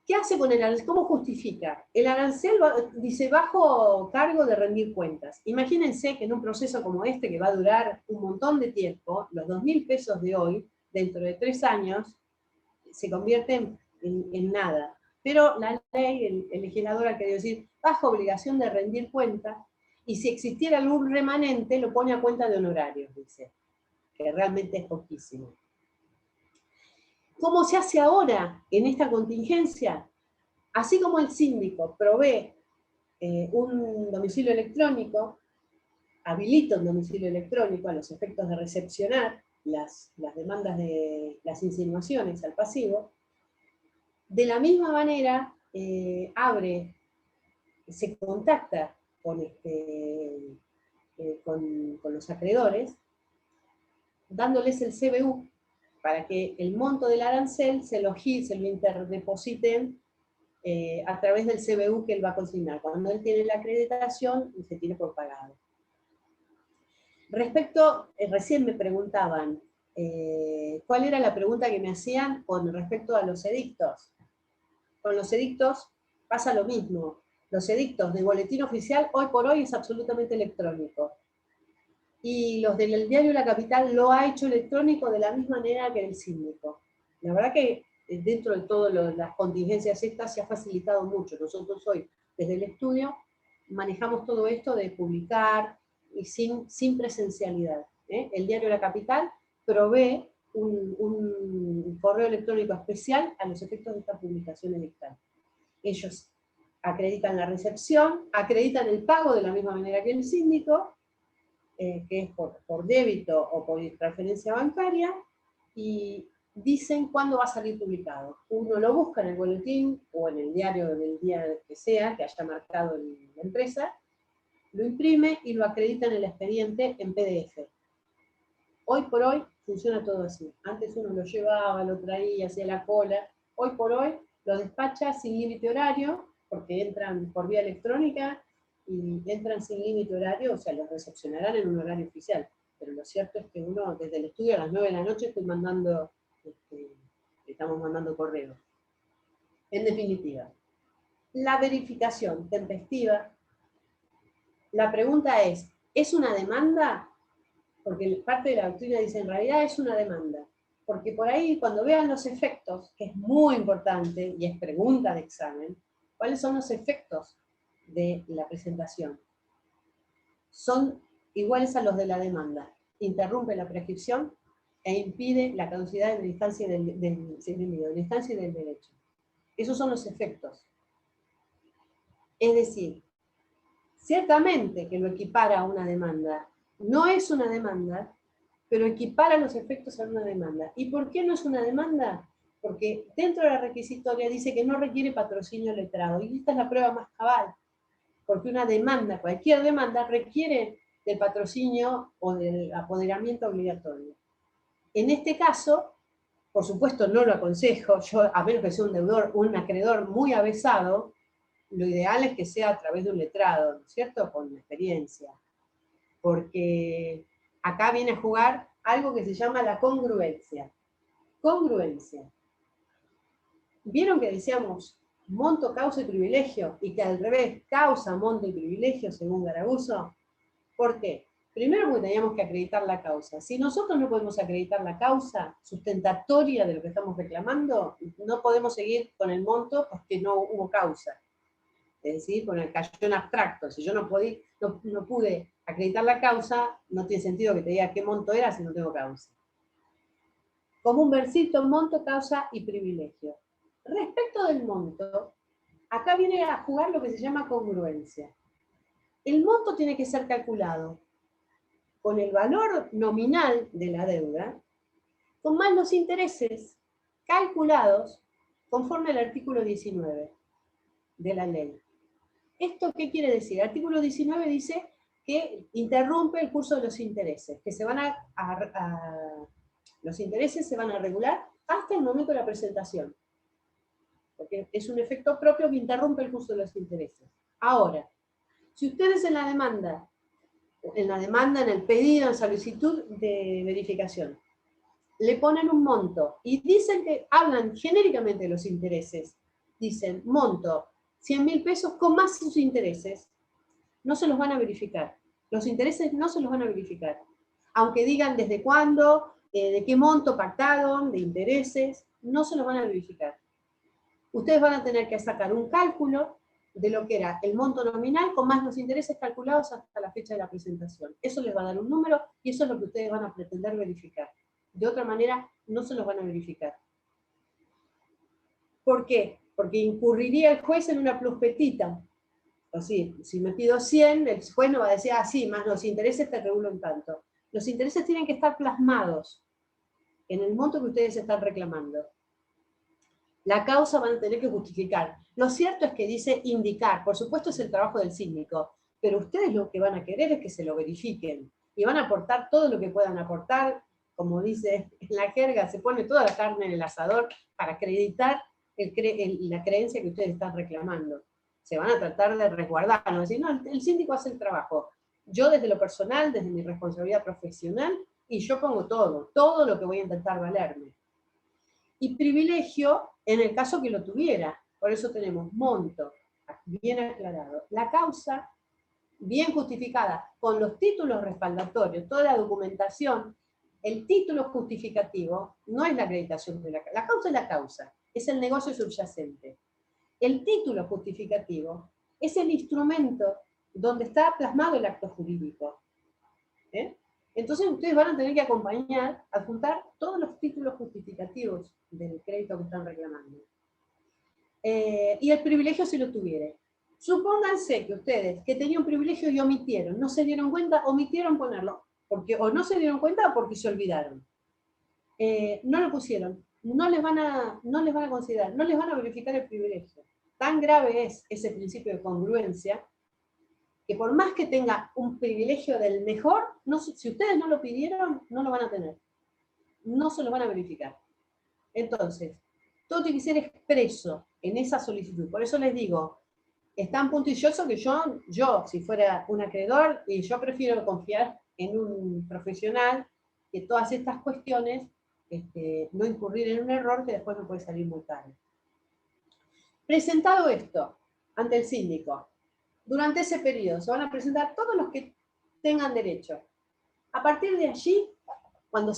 ¿Qué hace con el arancel? ¿Cómo justifica? El arancel dice bajo cargo de rendir cuentas. Imagínense que en un proceso como este, que va a durar un montón de tiempo, los 2.000 pesos de hoy, dentro de 3 años, se convierten en nada. Pero la ley, el legislador ha querido decir, bajo obligación de rendir cuentas, y si existiera algún remanente, lo pone a cuenta de honorarios, dice, que realmente es poquísimo. ¿Cómo se hace ahora en esta contingencia? Así como el síndico provee un domicilio electrónico, habilita un domicilio electrónico a los efectos de recepcionar las demandas de las insinuaciones al pasivo, de la misma manera se contacta con los acreedores, dándoles el CBU para que el monto del arancel se lo interdepositen a través del CBU que él va a consignar. Cuando él tiene la acreditación, se tiene por pagado. Respecto, recién me preguntaban, ¿cuál era la pregunta que me hacían con respecto a los edictos? Con los edictos pasa lo mismo. Los edictos de boletín oficial hoy por hoy es absolutamente electrónico. Y los del diario La Capital lo ha hecho electrónico de la misma manera que el síndico. La verdad que dentro de todas las contingencias estas se ha facilitado mucho. Nosotros hoy, desde el estudio, manejamos todo esto de publicar y sin presencialidad. El diario La Capital provee un correo electrónico especial a los efectos de esta publicación edictal. Ellos acreditan la recepción, acreditan el pago de la misma manera que el síndico, que es por débito o por transferencia bancaria, y dicen cuándo va a salir publicado. Uno lo busca en el boletín o en el diario del día que sea, que haya marcado la empresa, lo imprime y lo acredita en el expediente en PDF. Hoy por hoy funciona todo así. Antes uno lo llevaba, lo traía, hacía la cola. Hoy por hoy lo despacha sin límite horario, porque entran por vía electrónica y entran sin límite horario, o sea, los recepcionarán en un horario oficial. Pero lo cierto es que uno, desde el estudio a las 9 de la noche, estamos mandando correos. En definitiva, la verificación tempestiva, la pregunta ¿es una demanda? Porque parte de la doctrina dice, en realidad es una demanda. Porque por ahí, cuando vean los efectos, que es muy importante, y es pregunta de examen, ¿cuáles son los efectos de la presentación? son iguales a los de la demanda. Interrumpe la prescripción e impide la caducidad de la instancia y del derecho. Esos son los efectos. Es decir, ciertamente que lo equipara a una demanda. No es una demanda, pero equipara los efectos a una demanda. ¿Y por qué no es una demanda? Porque dentro de la requisitoria dice que no requiere patrocinio letrado. Y esta es la prueba más cabal. Porque una demanda, cualquier demanda, requiere del patrocinio o del apoderamiento obligatorio. En este caso, por supuesto no lo aconsejo, yo, a menos que sea un deudor, un acreedor muy avesado, lo ideal es que sea a través de un letrado, ¿no es cierto?, con experiencia. Porque acá viene a jugar algo que se llama la congruencia. Congruencia. ¿Vieron que decíamos monto, causa y privilegio? Y que al revés, causa, monto y privilegio, según Garaguso. ¿Por qué? Primero porque teníamos que acreditar la causa. Si nosotros no podemos acreditar la causa sustentatoria de lo que estamos reclamando, no podemos seguir con el monto porque no hubo causa. Es decir, con el cayó en abstracto. Si yo no pude acreditar la causa, no tiene sentido que te diga qué monto era si no tengo causa. Como un versito, monto, causa y privilegio. Respecto del monto, acá viene a jugar lo que se llama congruencia. El monto tiene que ser calculado con el valor nominal de la deuda, con más los intereses calculados conforme al artículo 19 de la ley. ¿Esto qué quiere decir? El artículo 19 dice que interrumpe el curso de los intereses, que los intereses se van a regular hasta el momento de la presentación, porque es un efecto propio que interrumpe el curso de los intereses. Ahora, si ustedes en la demanda, en el pedido, en solicitud de verificación, le ponen un monto y dicen que hablan genéricamente de los intereses, dicen monto 100.000 pesos con más sus intereses, no se los van a verificar. Los intereses no se los van a verificar. Aunque digan desde cuándo, de qué monto pactaron, de intereses, no se los van a verificar. Ustedes van a tener que sacar un cálculo de lo que era el monto nominal con más los intereses calculados hasta la fecha de la presentación. Eso les va a dar un número y eso es lo que ustedes van a pretender verificar. De otra manera, no se los van a verificar. ¿Por qué? Porque incurriría el juez en una pluspetita. O sí, si me pido 100, el juez no va a decir, ah, sí, más los intereses te regulan tanto. Los intereses tienen que estar plasmados en el monto que ustedes están reclamando. La causa van a tener que justificar. Lo cierto es que dice indicar, por supuesto es el trabajo del síndico, pero ustedes lo que van a querer es que se lo verifiquen. Y van a aportar todo lo que puedan aportar, como dice en la jerga, se pone toda la carne en el asador para acreditar la creencia que ustedes están reclamando. Se van a tratar de resguardar, no decir, no, el síndico hace el trabajo. Yo desde lo personal, desde mi responsabilidad profesional, y yo pongo todo lo que voy a intentar valerme. Y privilegio en el caso que lo tuviera. Por eso tenemos monto, bien aclarado. La causa, bien justificada, con los títulos respaldatorios, toda la documentación. El título justificativo no es la acreditación de la causa es la causa, es el negocio subyacente. El título justificativo es el instrumento donde está plasmado el acto jurídico. Entonces ustedes van a tener que adjuntar todos los títulos justificativos del crédito que están reclamando. Y el privilegio si lo tuviere. Supónganse que ustedes, que tenían un privilegio y omitieron, no se dieron cuenta, omitieron ponerlo, porque o no se dieron cuenta o porque se olvidaron. No lo pusieron, no les van a considerar, no les van a verificar el privilegio. Tan grave es ese principio de congruencia, que por más que tenga un privilegio del mejor, si ustedes no lo pidieron, no lo van a tener. No se lo van a verificar. Entonces, todo tiene que ser expreso en esa solicitud. Por eso les digo, es tan puntilloso que yo si fuera un acreedor, y yo prefiero confiar en un profesional, que todas estas cuestiones, no incurrir en un error que después me puede salir muy caro. Presentado esto ante el síndico, durante ese periodo se van a presentar todos los que tengan derecho. A partir de allí, cuando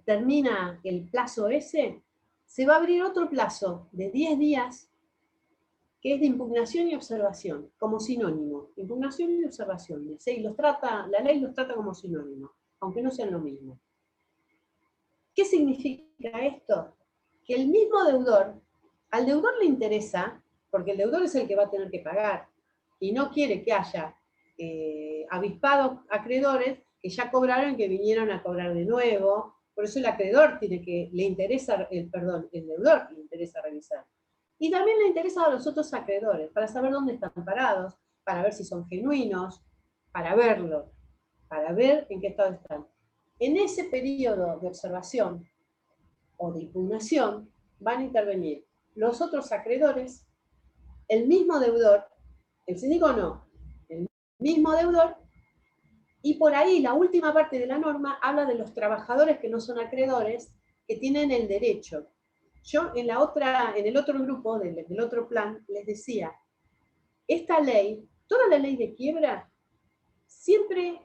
termina el plazo ese, se va a abrir otro plazo de 10 días que es de impugnación y observación, como sinónimo. Impugnación y observación. ¿Sí? La ley los trata como sinónimo, aunque no sean lo mismo. ¿Qué significa esto? Que el mismo deudor, al deudor le interesa, porque el deudor es el que va a tener que pagar, y no quiere que haya avispados acreedores que ya cobraron y que vinieron a cobrar de nuevo. Por eso el acreedor le interesa, el deudor le interesa revisar. Y también le interesa a los otros acreedores, para saber dónde están parados, para ver si son genuinos, para verlo, para ver en qué estado están. En ese periodo de observación o de impugnación van a intervenir los otros acreedores, el mismo deudor, el síndico no, el mismo deudor, y por ahí la última parte de la norma habla de los trabajadores que no son acreedores, que tienen el derecho. Yo en el otro grupo, del otro plan, les decía, esta ley, toda la ley de quiebra, siempre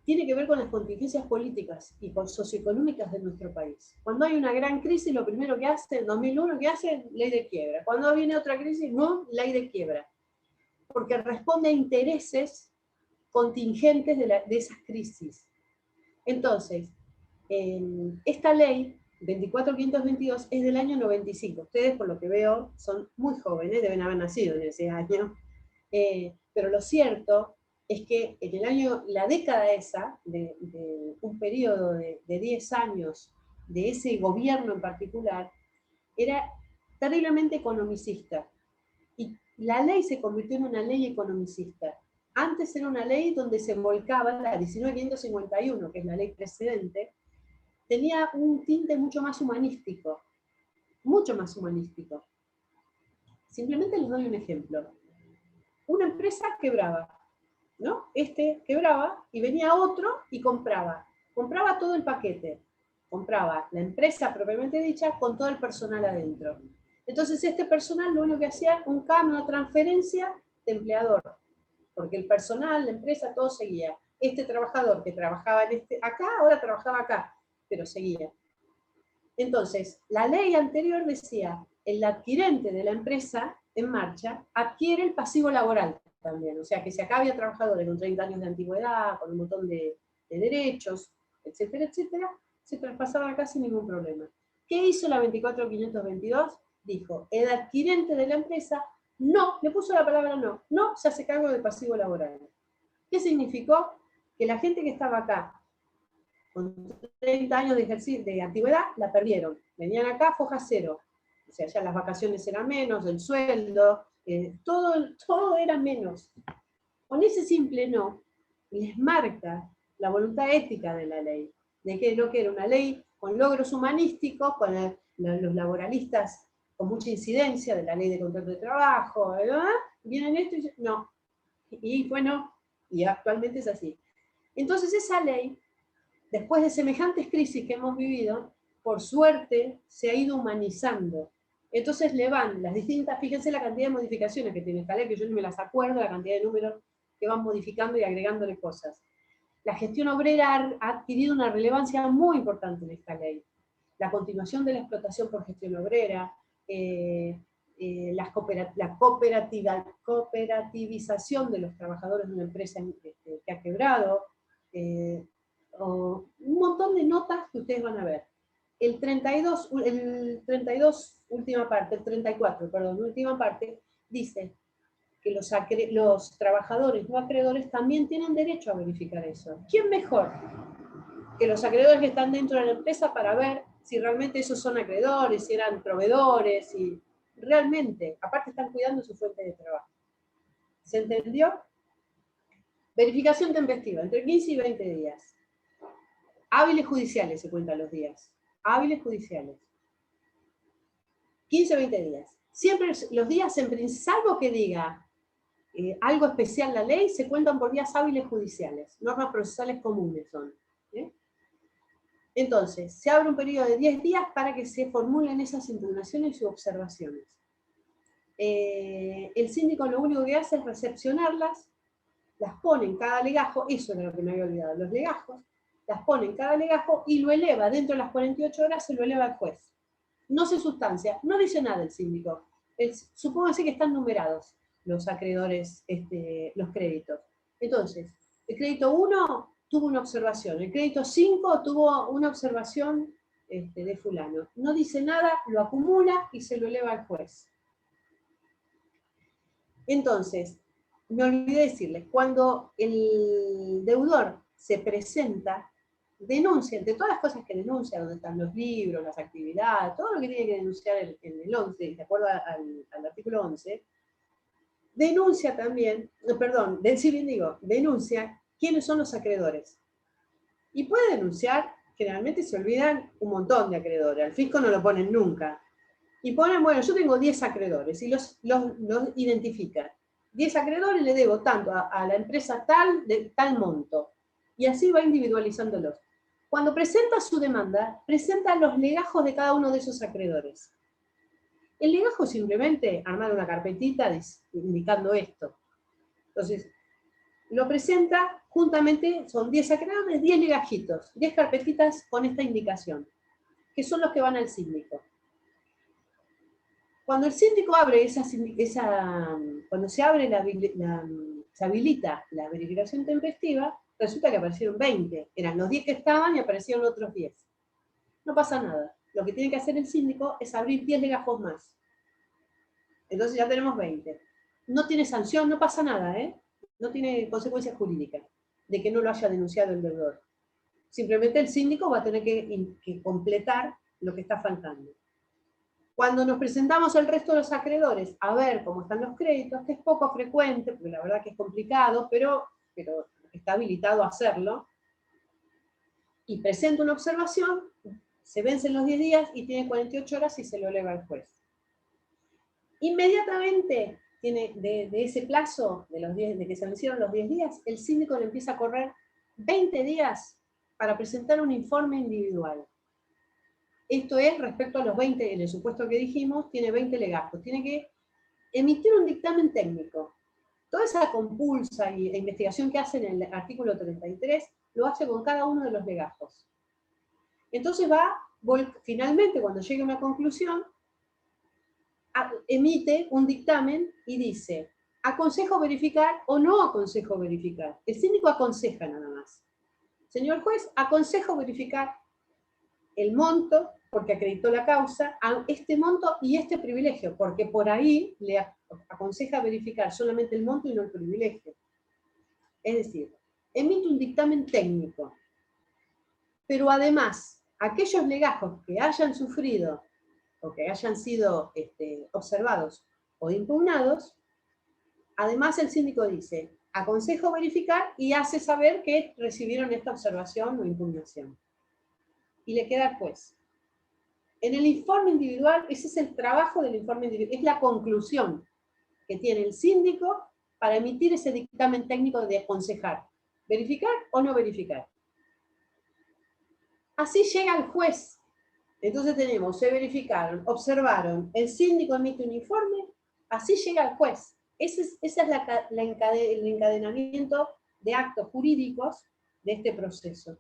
tiene que ver con las contingencias políticas y socioeconómicas de nuestro país. Cuando hay una gran crisis, lo primero que hace, en 2001, ¿qué hace? Ley de quiebra. Cuando viene otra crisis, no, ley de quiebra. Porque responde a intereses contingentes de esas crisis. Entonces, esta ley 24522 es del año 95. Ustedes, por lo que veo, son muy jóvenes, deben haber nacido en ese año. Pero lo cierto es que en la década esa, de un periodo de 10 años de ese gobierno en particular, era terriblemente economicista. Y la ley se convirtió en una ley economicista. Antes era una ley donde se volcaba, la 19551, que es la ley precedente, tenía un tinte mucho más humanístico. Mucho más humanístico. Simplemente les doy un ejemplo. Una empresa quebraba, ¿no? Quebraba y venía otro y compraba. Compraba todo el paquete. Compraba la empresa propiamente dicha con todo el personal adentro. Entonces este personal lo único que hacía un cambio, una transferencia de empleador. Porque el personal, la empresa, todo seguía. Este trabajador que trabajaba acá, ahora trabajaba acá, pero seguía. Entonces, la ley anterior decía, el adquirente de la empresa en marcha adquiere el pasivo laboral también, o sea que si acá había trabajadores con 30 años de antigüedad, con un montón de derechos, etcétera, etcétera, se traspasaban acá sin ningún problema. ¿Qué hizo la 24522? Dijo, el adquirente de la empresa no, le puso la palabra no se hace cargo del pasivo laboral. ¿Qué significó? Que la gente que estaba acá con 30 años de antigüedad, la perdieron. Venían acá, foja cero. O sea, ya las vacaciones eran menos, el sueldo, todo era menos. Con ese simple no, les marca la voluntad ética de la ley, de que lo que era una ley con logros humanísticos, con los laboralistas con mucha incidencia de la ley de contrato de trabajo, ¿verdad? Vienen esto y dicen, no. Y bueno, y actualmente es así. Entonces esa ley, después de semejantes crisis que hemos vivido, por suerte se ha ido humanizando. Entonces le van las distintas, fíjense la cantidad de modificaciones que tiene esta ley, que yo no me las acuerdo, la cantidad de números que van modificando y agregándole cosas. La gestión obrera ha adquirido una relevancia muy importante en esta ley. La continuación de la explotación por gestión obrera, la cooperativización de los trabajadores de una empresa que ha quebrado, un montón de notas que ustedes van a ver. El 34, última parte, dice que los trabajadores no acreedores también tienen derecho a verificar eso. ¿Quién mejor que los acreedores que están dentro de la empresa para ver si realmente esos son acreedores, si eran proveedores, si realmente, aparte están cuidando su fuente de trabajo? ¿Se entendió? Verificación tempestiva, entre 15 y 20 días. Hábiles judiciales se cuentan los días. Hábiles judiciales. 15 o 20 días. Siempre los días, salvo que diga algo especial la ley, se cuentan por días hábiles judiciales. Normas procesales comunes son. Entonces, se abre un periodo de 10 días para que se formulen esas impugnaciones y observaciones. El síndico lo único que hace es recepcionarlas, las pone en cada legajo, eso era lo que me había olvidado, los legajos, las pone en cada legajo y lo eleva, dentro de las 48 horas se lo eleva al juez. No se sustancia, no dice nada el síndico. supónganse que están numerados los acreedores, los créditos. Entonces, el crédito 1 tuvo una observación, el crédito 5 tuvo una observación de fulano. No dice nada, lo acumula y se lo eleva al juez. Entonces, me olvidé decirles, cuando el deudor se presenta, denuncia, entre todas las cosas que denuncia, donde están los libros, las actividades, todo lo que tiene que denunciar en el 11, de acuerdo al artículo 11, denuncia también, perdón, si bien digo, denuncia quiénes son los acreedores. Y puede denunciar, generalmente se olvidan un montón de acreedores, al fisco no lo ponen nunca. Y ponen, bueno, yo tengo 10 acreedores, y los identifican. 10 acreedores le debo tanto a la empresa tal, de tal monto. Y así va individualizándolos. Cuando presenta su demanda, presenta los legajos de cada uno de esos acreedores. El legajo es simplemente armar una carpetita indicando esto. Entonces, lo presenta juntamente, son 10 acreedores, 10 legajitos, 10 carpetitas con esta indicación, que son los que van al síndico. Cuando el síndico abre cuando se abre se habilita la verificación tempestiva, resulta que aparecieron 20. Eran los 10 que estaban y aparecieron otros 10. No pasa nada. Lo que tiene que hacer el síndico es abrir 10 legajos más. Entonces ya tenemos 20. No tiene sanción, no pasa nada, ¿eh? No tiene consecuencias jurídicas de que no lo haya denunciado el deudor. Simplemente el síndico va a tener que completar lo que está faltando. Cuando nos presentamos al resto de los acreedores a ver cómo están los créditos, que es poco frecuente, porque la verdad que es complicado, pero está habilitado a hacerlo, y presenta una observación, se vencen los 10 días y tiene 48 horas y se lo eleva al juez. Inmediatamente, de ese plazo, de que se vencieron los 10 días, el síndico le empieza a correr 20 días para presentar un informe individual. Esto es respecto a los 20, en el supuesto que dijimos, tiene 20 legajos. Tiene que emitir un dictamen técnico. Toda esa compulsa e investigación que hace en el artículo 33, lo hace con cada uno de los legajos. Entonces finalmente, cuando llegue a una conclusión, emite un dictamen y dice, ¿aconsejo verificar o no aconsejo verificar? El síndico aconseja nada más. Señor juez, aconsejo verificar el monto, porque acreditó la causa, a este monto y este privilegio, porque por ahí le aconseja verificar solamente el monto y no el privilegio. Es decir, emite un dictamen técnico, pero además, aquellos legajos que hayan sufrido o que hayan sido observados o impugnados, además el síndico dice, aconsejo verificar y hace saber que recibieron esta observación o impugnación. Y le queda al juez. En el informe individual, ese es el trabajo del informe individual, es la conclusión que tiene el síndico para emitir ese dictamen técnico de aconsejar, verificar o no verificar. Así llega el juez. Entonces tenemos, se verificaron, observaron, el síndico emite un informe, así llega el juez. Ese es el encadenamiento de actos jurídicos de este proceso.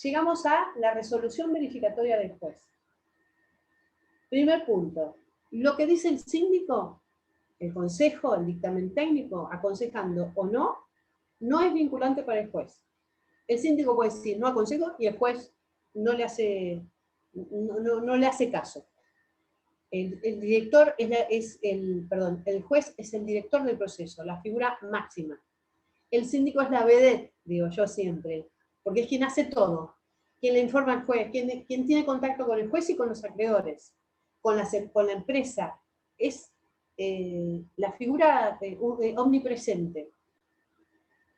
Llegamos a la resolución verificatoria del juez. Primer punto, lo que dice el síndico, el consejo, el dictamen técnico, aconsejando o no, no es vinculante para el juez. El síndico puede decir no aconsejo y el juez no le hace caso. El juez es el director del proceso, la figura máxima. El síndico es la vedette, digo yo siempre, porque es quien hace todo, quien le informa al juez, quien tiene contacto con el juez y con los acreedores, con la empresa, es la figura omnipresente.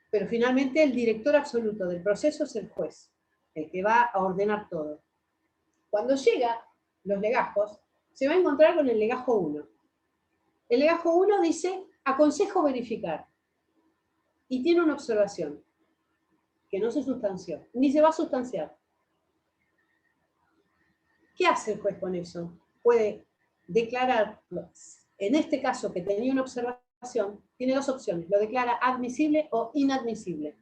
Pero finalmente el director absoluto del proceso es el juez, el que va a ordenar todo. Cuando llega los legajos, se va a encontrar con el legajo 1. El legajo 1 dice, aconsejo verificar. Y tiene una observación, que no se sustanció, ni se va a sustanciar. ¿Qué hace el juez con eso? Puede declarar, en este caso que tenía una observación, tiene dos opciones, lo declara admisible o inadmisible.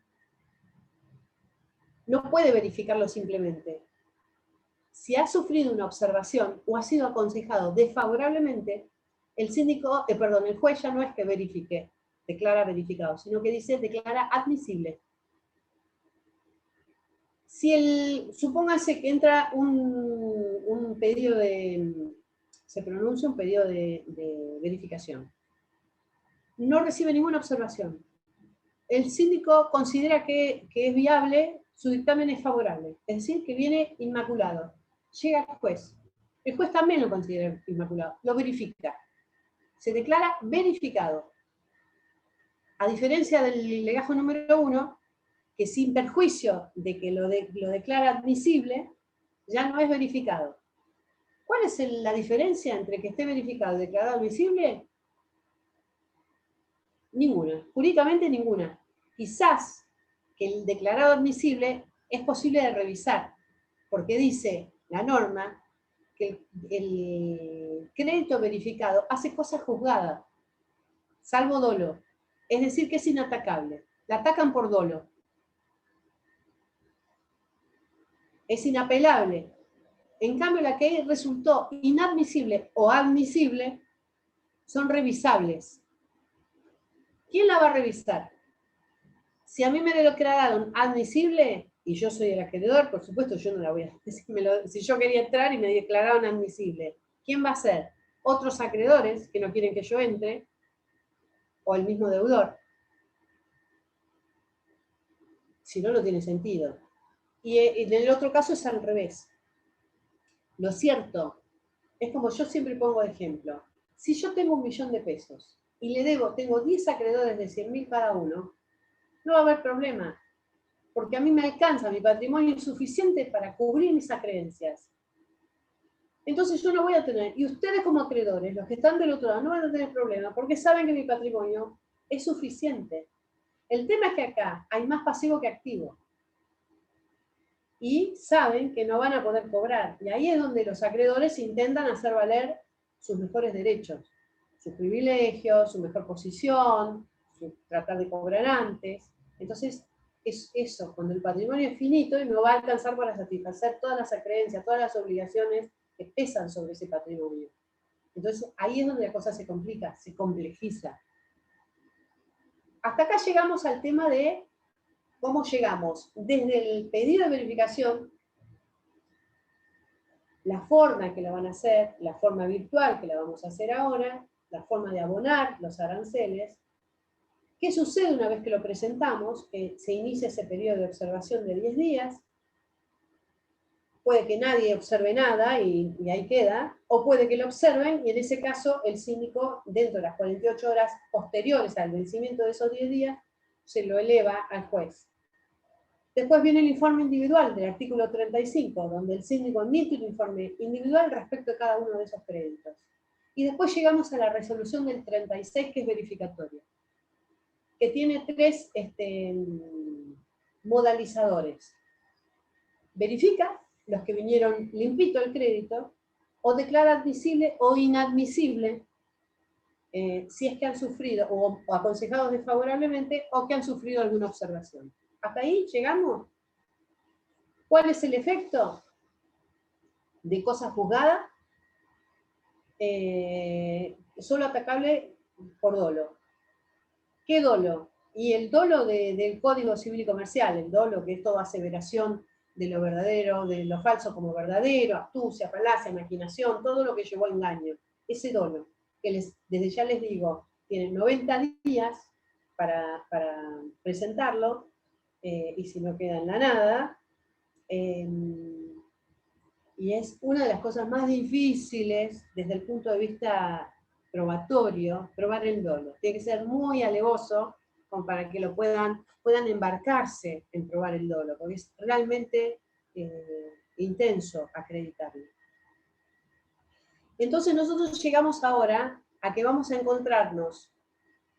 No puede verificarlo simplemente. Si ha sufrido una observación o ha sido aconsejado desfavorablemente, el síndico, perdón, el juez ya no es que verifique, declara verificado, sino que dice declara admisible. Si supóngase que entra un pedido se pronuncia un pedido de verificación, no recibe ninguna observación, el síndico considera que es viable, su dictamen es favorable, es decir, que viene inmaculado, llega al juez, el juez también lo considera inmaculado, lo verifica, se declara verificado. A diferencia del legajo número 1, que sin perjuicio de que lo declara admisible, ya no es verificado. ¿Cuál es la diferencia entre que esté verificado y declarado admisible? Ninguna, jurídicamente ninguna. Quizás que el declarado admisible es posible de revisar, porque dice la norma que el crédito verificado hace cosas juzgadas, salvo dolo, es decir, que es inatacable. La atacan por dolo. Es inapelable. En cambio, la que resultó inadmisible o admisible son revisables. ¿Quién la va a revisar? Si a mí me declararon admisible, y yo soy el acreedor, por supuesto yo no la voy a... Si yo quería entrar y me declararon admisible, ¿quién va a ser? Otros acreedores que no quieren que yo entre, o el mismo deudor. Si no, no tiene sentido. Y en el otro caso es al revés. Lo cierto es como yo siempre pongo de ejemplo. Si yo tengo 1 millón de pesos y tengo 10 acreedores de 100.000 cada uno, no va a haber problema, porque a mí me alcanza mi patrimonio suficiente para cubrir mis acreencias. Entonces yo no voy a tener, y ustedes como acreedores, los que están del otro lado, no van a tener problema, porque saben que mi patrimonio es suficiente. El tema es que acá hay más pasivo que activo. Y saben que no van a poder cobrar. Y ahí es donde los acreedores intentan hacer valer sus mejores derechos, sus privilegios, su mejor posición, tratar de cobrar antes. Entonces, es eso, cuando el patrimonio es finito y no va a alcanzar para satisfacer todas las acreencias, todas las obligaciones que pesan sobre ese patrimonio. Entonces, ahí es donde la cosa se complica, se complejiza. Hasta acá llegamos al tema de cómo llegamos desde el pedido de verificación, la forma en que la van a hacer, la forma virtual que la vamos a hacer ahora, la forma de abonar los aranceles. ¿Qué sucede una vez que lo presentamos? Que se inicia ese periodo de observación de 10 días. Puede que nadie observe nada y ahí queda, o puede que lo observen y en ese caso el síndico, dentro de las 48 horas posteriores al vencimiento de esos 10 días, se lo eleva al juez. Después viene el informe individual del artículo 35, donde el síndico emite un informe individual respecto a cada uno de esos créditos. Y después llegamos a la resolución del 36, que es verificatoria, que tiene 3 modalizadores. Verifica los que vinieron limpito el crédito, o declara admisible o inadmisible, si es que han sufrido, o aconsejados desfavorablemente, o que han sufrido alguna observación. ¿Hasta ahí llegamos? ¿Cuál es el efecto de cosa juzgada? Solo atacable por dolo. ¿Qué dolo? Y el dolo del Código Civil y Comercial, el dolo que es toda aseveración de lo verdadero, de lo falso como verdadero, astucia, falacia, maquinación, todo lo que llevó a engaño. Ese dolo, que desde ya les digo, tienen 90 días para presentarlo, y si no queda en la nada, y es una de las cosas más difíciles desde el punto de vista probatorio, probar el dolo. Tiene que ser muy alevoso como para que lo puedan embarcarse en probar el dolo, porque es realmente intenso acreditarlo. Entonces nosotros llegamos ahora a que vamos a encontrarnos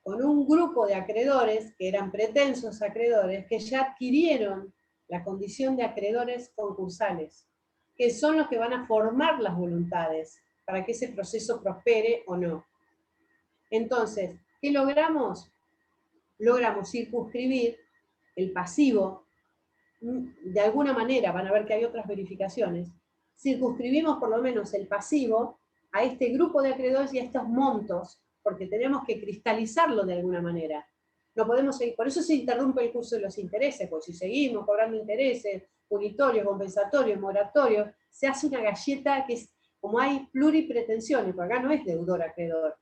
con un grupo de acreedores, que eran pretensos acreedores, que ya adquirieron la condición de acreedores concursales, que son los que van a formar las voluntades para que ese proceso prospere o no. Entonces, ¿qué logramos? Logramos circunscribir el pasivo, de alguna manera, van a ver que hay otras verificaciones, circunscribimos por lo menos el pasivo a este grupo de acreedores y a estos montos, porque tenemos que cristalizarlo de alguna manera. No podemos seguir, por eso se interrumpe el curso de los intereses, porque si seguimos cobrando intereses, punitorios, compensatorios, moratorios, se hace una galleta que es, como hay pluripretensiones, porque acá no es deudor-acreedor.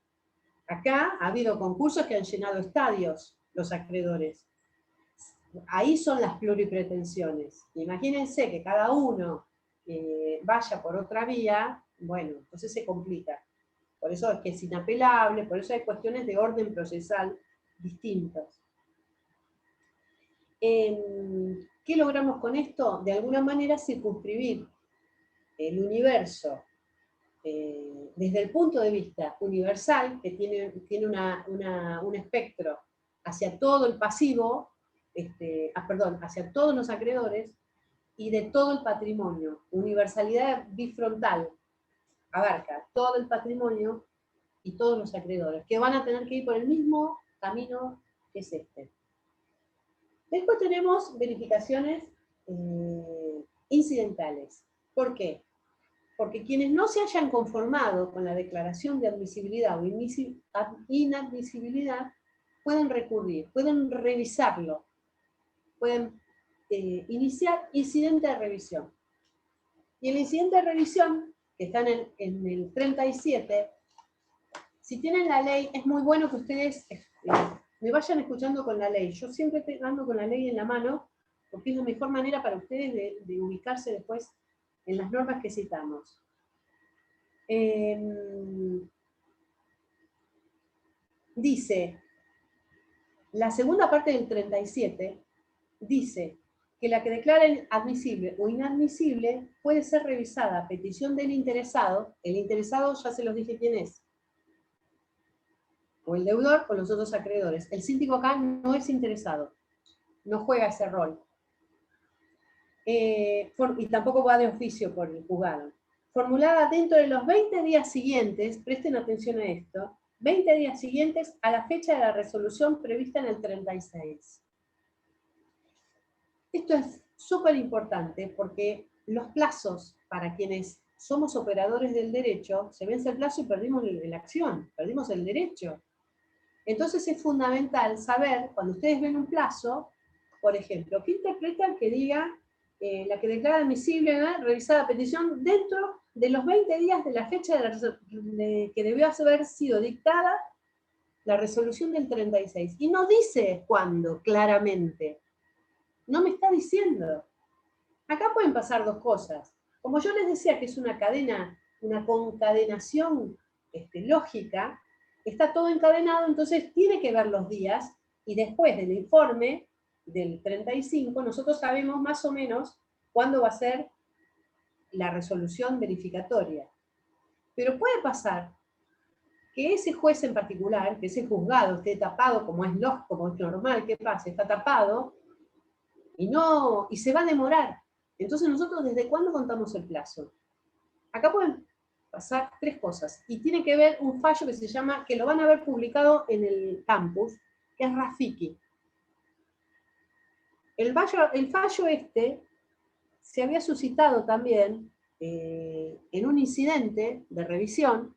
Acá ha habido concursos que han llenado estadios los acreedores. Ahí son las pluripretensiones. Imagínense que cada uno vaya por otra vía, bueno, entonces se complica. Por eso es que es inapelable, por eso hay cuestiones de orden procesal distintas. ¿Qué logramos con esto? De alguna manera circunscribir el universo desde el punto de vista universal, que tiene un espectro hacia todo el pasivo, hacia todos los acreedores, y de todo el patrimonio. Universalidad bifrontal abarca todo el patrimonio y todos los acreedores, que van a tener que ir por el mismo camino que es este. Después tenemos verificaciones incidentales. ¿Por qué? Porque quienes no se hayan conformado con la declaración de admisibilidad o inadmisibilidad pueden recurrir, pueden revisarlo, pueden iniciar incidente de revisión. Y el incidente de revisión, que está en el 37, si tienen la ley, es muy bueno que ustedes me vayan escuchando con la ley. Yo siempre ando con la ley en la mano, porque es la mejor manera para ustedes de ubicarse después en las normas que citamos. Dice, la segunda parte del 37, dice que la que declaren admisible o inadmisible puede ser revisada a petición del interesado. El interesado ya se los dije quién es. O el deudor o los otros acreedores. El síndico acá no es interesado, no juega ese rol. Y tampoco va de oficio por el juzgado. Formulada dentro de los 20 días siguientes, presten atención a esto, 20 días siguientes a la fecha de la resolución prevista en el 36. Esto es súper importante porque los plazos para quienes somos operadores del derecho, se vence el plazo y perdimos la acción, perdimos el derecho. Entonces es fundamental saber, cuando ustedes ven un plazo, por ejemplo, ¿qué interpretan que diga la que declara admisible, revisada petición dentro de los 20 días de la fecha que debió haber sido dictada la resolución del 36? Y no dice cuándo, claramente. No me está diciendo. Acá pueden pasar dos cosas. Como yo les decía que es una cadena, una concadenación lógica, está todo encadenado, entonces tiene que ver los días, y después del informe del 35, nosotros sabemos más o menos cuándo va a ser la resolución verificatoria. Pero puede pasar que ese juez en particular, que ese juzgado esté tapado, como es lógico, como es normal que pase, está tapado, y se va a demorar. Entonces nosotros, ¿desde cuándo contamos el plazo? Acá pueden pasar tres cosas, y tiene que ver un fallo que se llama, que lo van a ver publicado en el campus, que es Rafiki. El fallo se había suscitado también en un incidente de revisión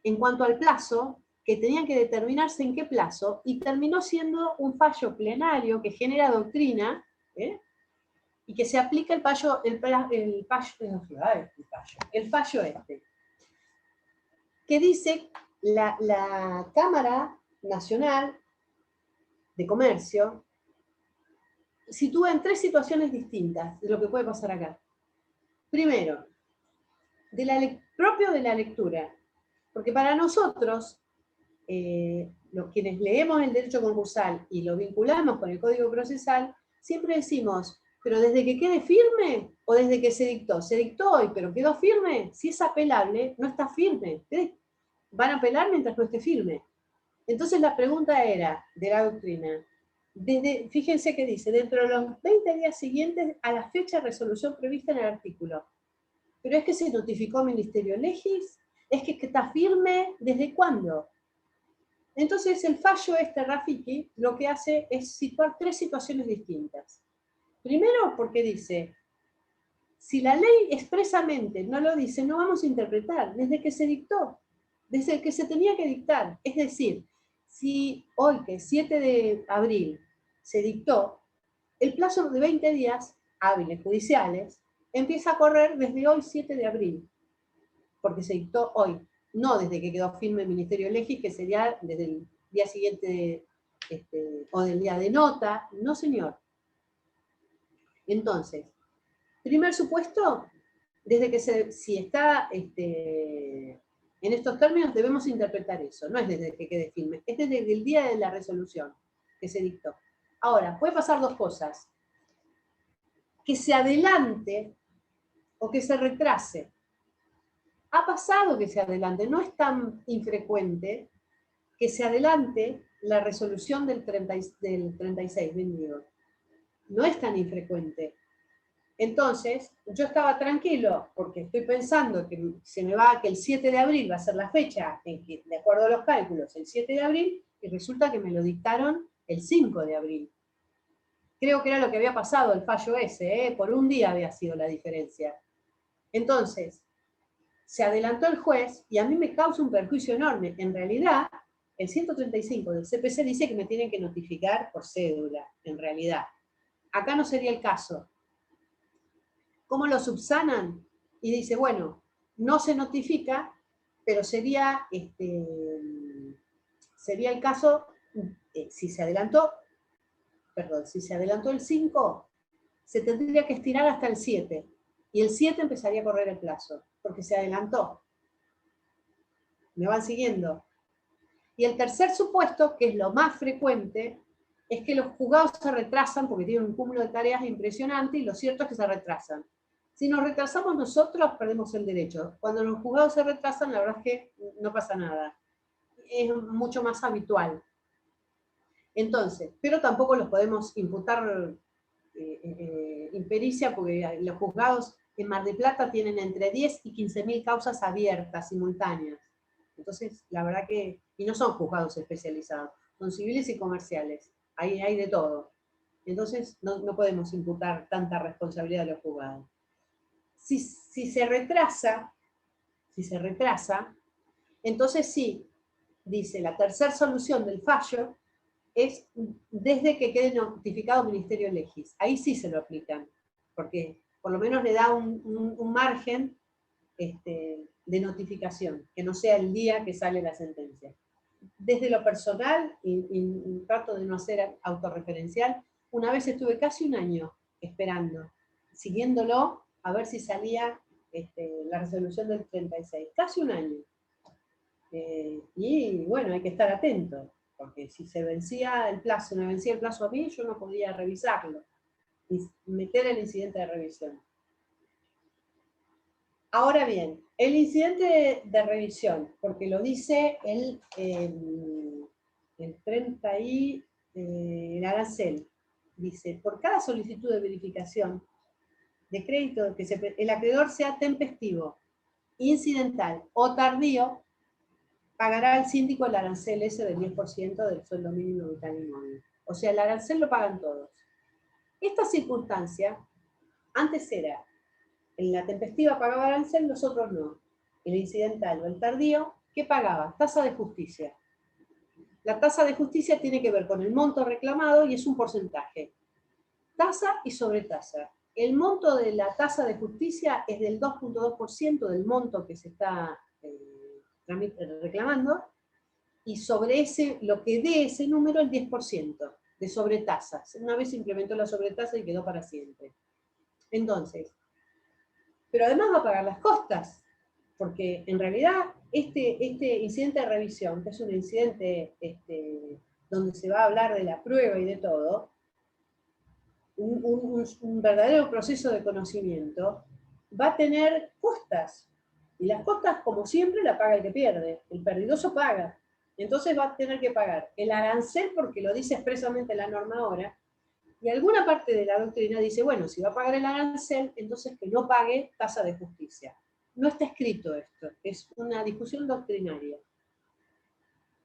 en cuanto al plazo, que tenían que determinarse en qué plazo, y terminó siendo un fallo plenario que genera doctrina, y que se aplica el fallo que dice la Cámara Nacional de Comercio sitúa en tres situaciones distintas de lo que puede pasar acá. Primero, propio de la lectura, porque para nosotros, quienes leemos el derecho concursal y lo vinculamos con el Código Procesal, siempre decimos, pero desde que quede firme o desde que se dictó. Se dictó hoy, pero quedó firme. Si es apelable, no está firme. Van a apelar mientras no esté firme. Entonces la pregunta era, de la doctrina, fíjense que dice, dentro de los 20 días siguientes a la fecha de resolución prevista en el artículo. Pero es que se notificó Ministerio Legis, es que está firme, ¿desde cuándo? Entonces el fallo Rafiki lo que hace es situar tres situaciones distintas. Primero porque dice, Si la ley expresamente no lo dice, no vamos a interpretar desde que se dictó, desde que se tenía que dictar. Es decir, si hoy, que es 7 de abril, se dictó, el plazo de 20 días hábiles judiciales empieza a correr desde hoy, 7 de abril, porque se dictó hoy, no desde que quedó firme el Ministerio Legis, que sería desde el día siguiente o del día de nota. No, señor. Entonces, primer supuesto, desde que si está en estos términos debemos interpretar eso, no es desde que quede firme, es desde el día de la resolución que se dictó. Ahora, puede pasar dos cosas, que se adelante o que se retrase. Ha pasado que se adelante, no es tan infrecuente que se adelante la resolución del 36, bien digo. No es tan infrecuente. Entonces, yo estaba tranquilo, porque estoy pensando que se me va, que el 7 de abril va a ser la fecha, en que, de acuerdo a los cálculos, el 7 de abril, y resulta que me lo dictaron el 5 de abril. Creo que era lo que había pasado, el fallo ese, por un día había sido la diferencia. Entonces, se adelantó el juez, y a mí me causa un perjuicio enorme. En realidad, el 135 del CPC dice que me tienen que notificar por cédula, en realidad. Acá no sería el caso. ¿Cómo lo subsanan? Y dice, bueno, no se notifica, pero sería el caso, si se adelantó el 5, se tendría que estirar hasta el 7, y el 7 empezaría a correr el plazo, porque se adelantó. ¿Me van siguiendo? Y el tercer supuesto, que es lo más frecuente, es que los juzgados se retrasan porque tienen un cúmulo de tareas impresionante, y lo cierto es que se retrasan. Si nos retrasamos nosotros, perdemos el derecho. Cuando los juzgados se retrasan, la verdad es que no pasa nada. Es mucho más habitual. Entonces, pero tampoco los podemos imputar impericia, porque los juzgados en Mar del Plata tienen entre 10 y 15.000 causas abiertas, simultáneas. Entonces, la verdad que, y no son juzgados especializados, son civiles y comerciales. Ahí hay de todo. Entonces, no podemos imputar tanta responsabilidad a los juzgados. Si se retrasa, entonces sí, dice, la tercera solución del fallo es desde que quede notificado Ministerio Legis. Ahí sí se lo aplican, porque por lo menos le da un margen de notificación, que no sea el día que sale la sentencia. Desde lo personal, y trato de no ser autorreferencial, una vez estuve casi un año esperando, siguiéndolo, a ver si salía la resolución del 36. Casi un año. Y bueno, hay que estar atento, porque si se vencía el plazo, me vencía el plazo a mí, yo no podía revisarlo, y meter el incidente de revisión. Ahora bien, el incidente de revisión, porque lo dice el 30 y el arancel, dice, por cada solicitud de verificación de crédito, que el acreedor sea tempestivo, incidental o tardío, pagará al síndico el arancel ese del 10% del sueldo mínimo vital inmóvil. O sea, el arancel lo pagan todos. Esta circunstancia, antes era, en la tempestiva pagaba arancel, los otros no. El incidental o el tardío, ¿qué pagaba? Tasa de justicia. La tasa de justicia tiene que ver con el monto reclamado y es un porcentaje. Tasa y sobretasa. El monto de la tasa de justicia es del 2.2% del monto que se está reclamando, y sobre lo que dé ese número, el 10% de sobretasas. Una vez se implementó la sobretasa y quedó para siempre. Entonces, pero además va a pagar las costas, porque en realidad este incidente de revisión, que es un incidente donde se va a hablar de la prueba y de todo, un verdadero proceso de conocimiento, va a tener costas. Y las costas, como siempre, la paga el que pierde. El perdidoso paga. Entonces va a tener que pagar el arancel, porque lo dice expresamente la norma ahora, y alguna parte de la doctrina dice, bueno, si va a pagar el arancel, entonces que no pague tasa de justicia. No está escrito esto, es una discusión doctrinaria.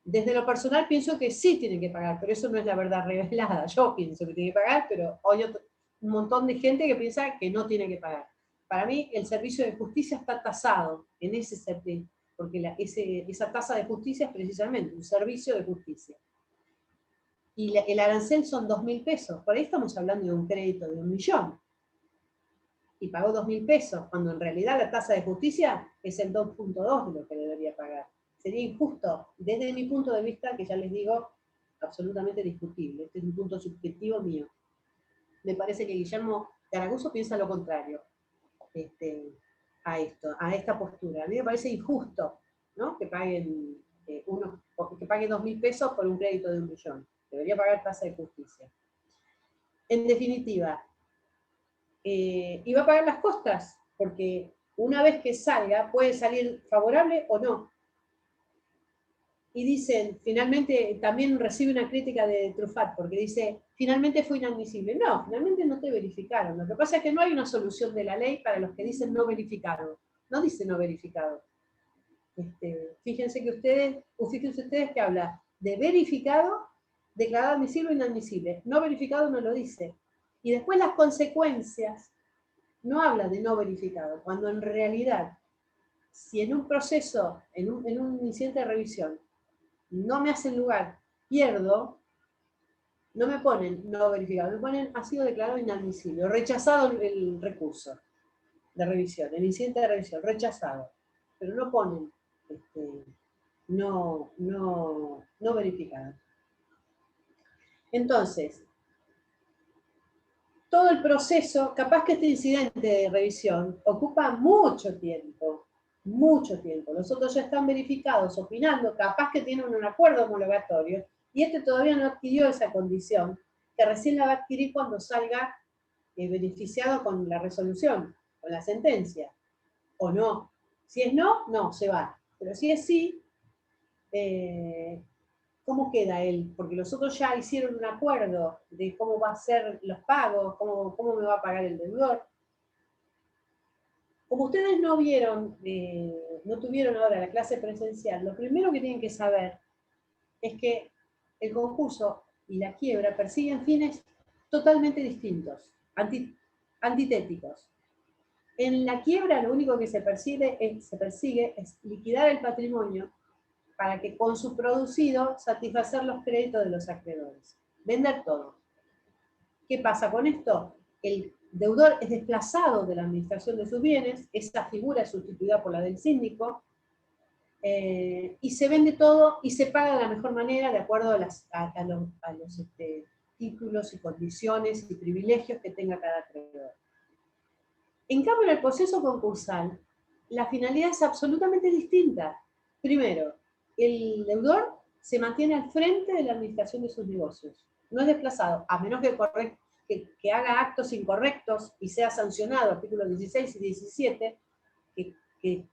Desde lo personal pienso que sí tiene que pagar, pero eso no es la verdad revelada. Yo pienso que tiene que pagar, pero hay un montón de gente que piensa que no tiene que pagar. para mí el servicio de justicia está tasado en ese servicio, porque esa tasa de justicia es precisamente un servicio de justicia. Y el arancel son 2.000 pesos, por ahí estamos hablando de un crédito de 1 millón. Y pagó 2.000 pesos, cuando en realidad la tasa de justicia es el 2.2 de lo que debería pagar. Sería injusto, desde mi punto de vista, que ya les digo, absolutamente discutible. Este es un punto subjetivo mío. Me parece que Guillermo Garaguso piensa lo contrario a esta postura. A mí me parece injusto, ¿no? Que paguen que paguen 2.000 pesos por un crédito de 1 millón. Debería pagar tasa de justicia. En definitiva, y va a pagar las costas, porque una vez que salga, puede salir favorable o no. Y dicen, finalmente, también recibe una crítica de Truffat, porque dice, finalmente fue inadmisible. No, finalmente no te verificaron. Lo que pasa es que no hay una solución de la ley para los que dicen no verificado. No dice no verificado. Fíjense ustedes que habla de verificado, declarado admisible o inadmisible. No verificado no lo dice. Y después las consecuencias, no habla de no verificado, cuando en realidad, si en un proceso, en un incidente de revisión, no me hacen lugar, pierdo, no me ponen no verificado, me ponen ha sido declarado inadmisible, o rechazado el recurso de revisión, el incidente de revisión, rechazado, pero no ponen no verificado. Entonces, todo el proceso, capaz que este incidente de revisión ocupa mucho tiempo. Los otros ya están verificados, opinando, capaz que tienen un acuerdo homologatorio, y este todavía no adquirió esa condición, que recién la va a adquirir cuando salga beneficiado con la resolución, con la sentencia, o no. Si es no, no, se va. Pero si es sí, ¿cómo queda él? Porque los otros ya hicieron un acuerdo de cómo va a ser los pagos, cómo me va a pagar el deudor. Como ustedes no vieron, no tuvieron ahora la clase presencial, lo primero que tienen que saber es que el concurso y la quiebra persiguen fines totalmente distintos, antitéticos. En la quiebra lo único que se persigue es liquidar el patrimonio para que con su producido satisfacer los créditos de los acreedores. Vender todo. ¿Qué pasa con esto? El deudor es desplazado de la administración de sus bienes, esa figura es sustituida por la del síndico, y se vende todo y se paga de la mejor manera de acuerdo a los títulos y condiciones y privilegios que tenga cada acreedor. En cambio, en el proceso concursal, la finalidad es absolutamente distinta. Primero, el deudor se mantiene al frente de la administración de sus negocios. No es desplazado, a menos que haga actos incorrectos y sea sancionado, artículos 16 y 17, que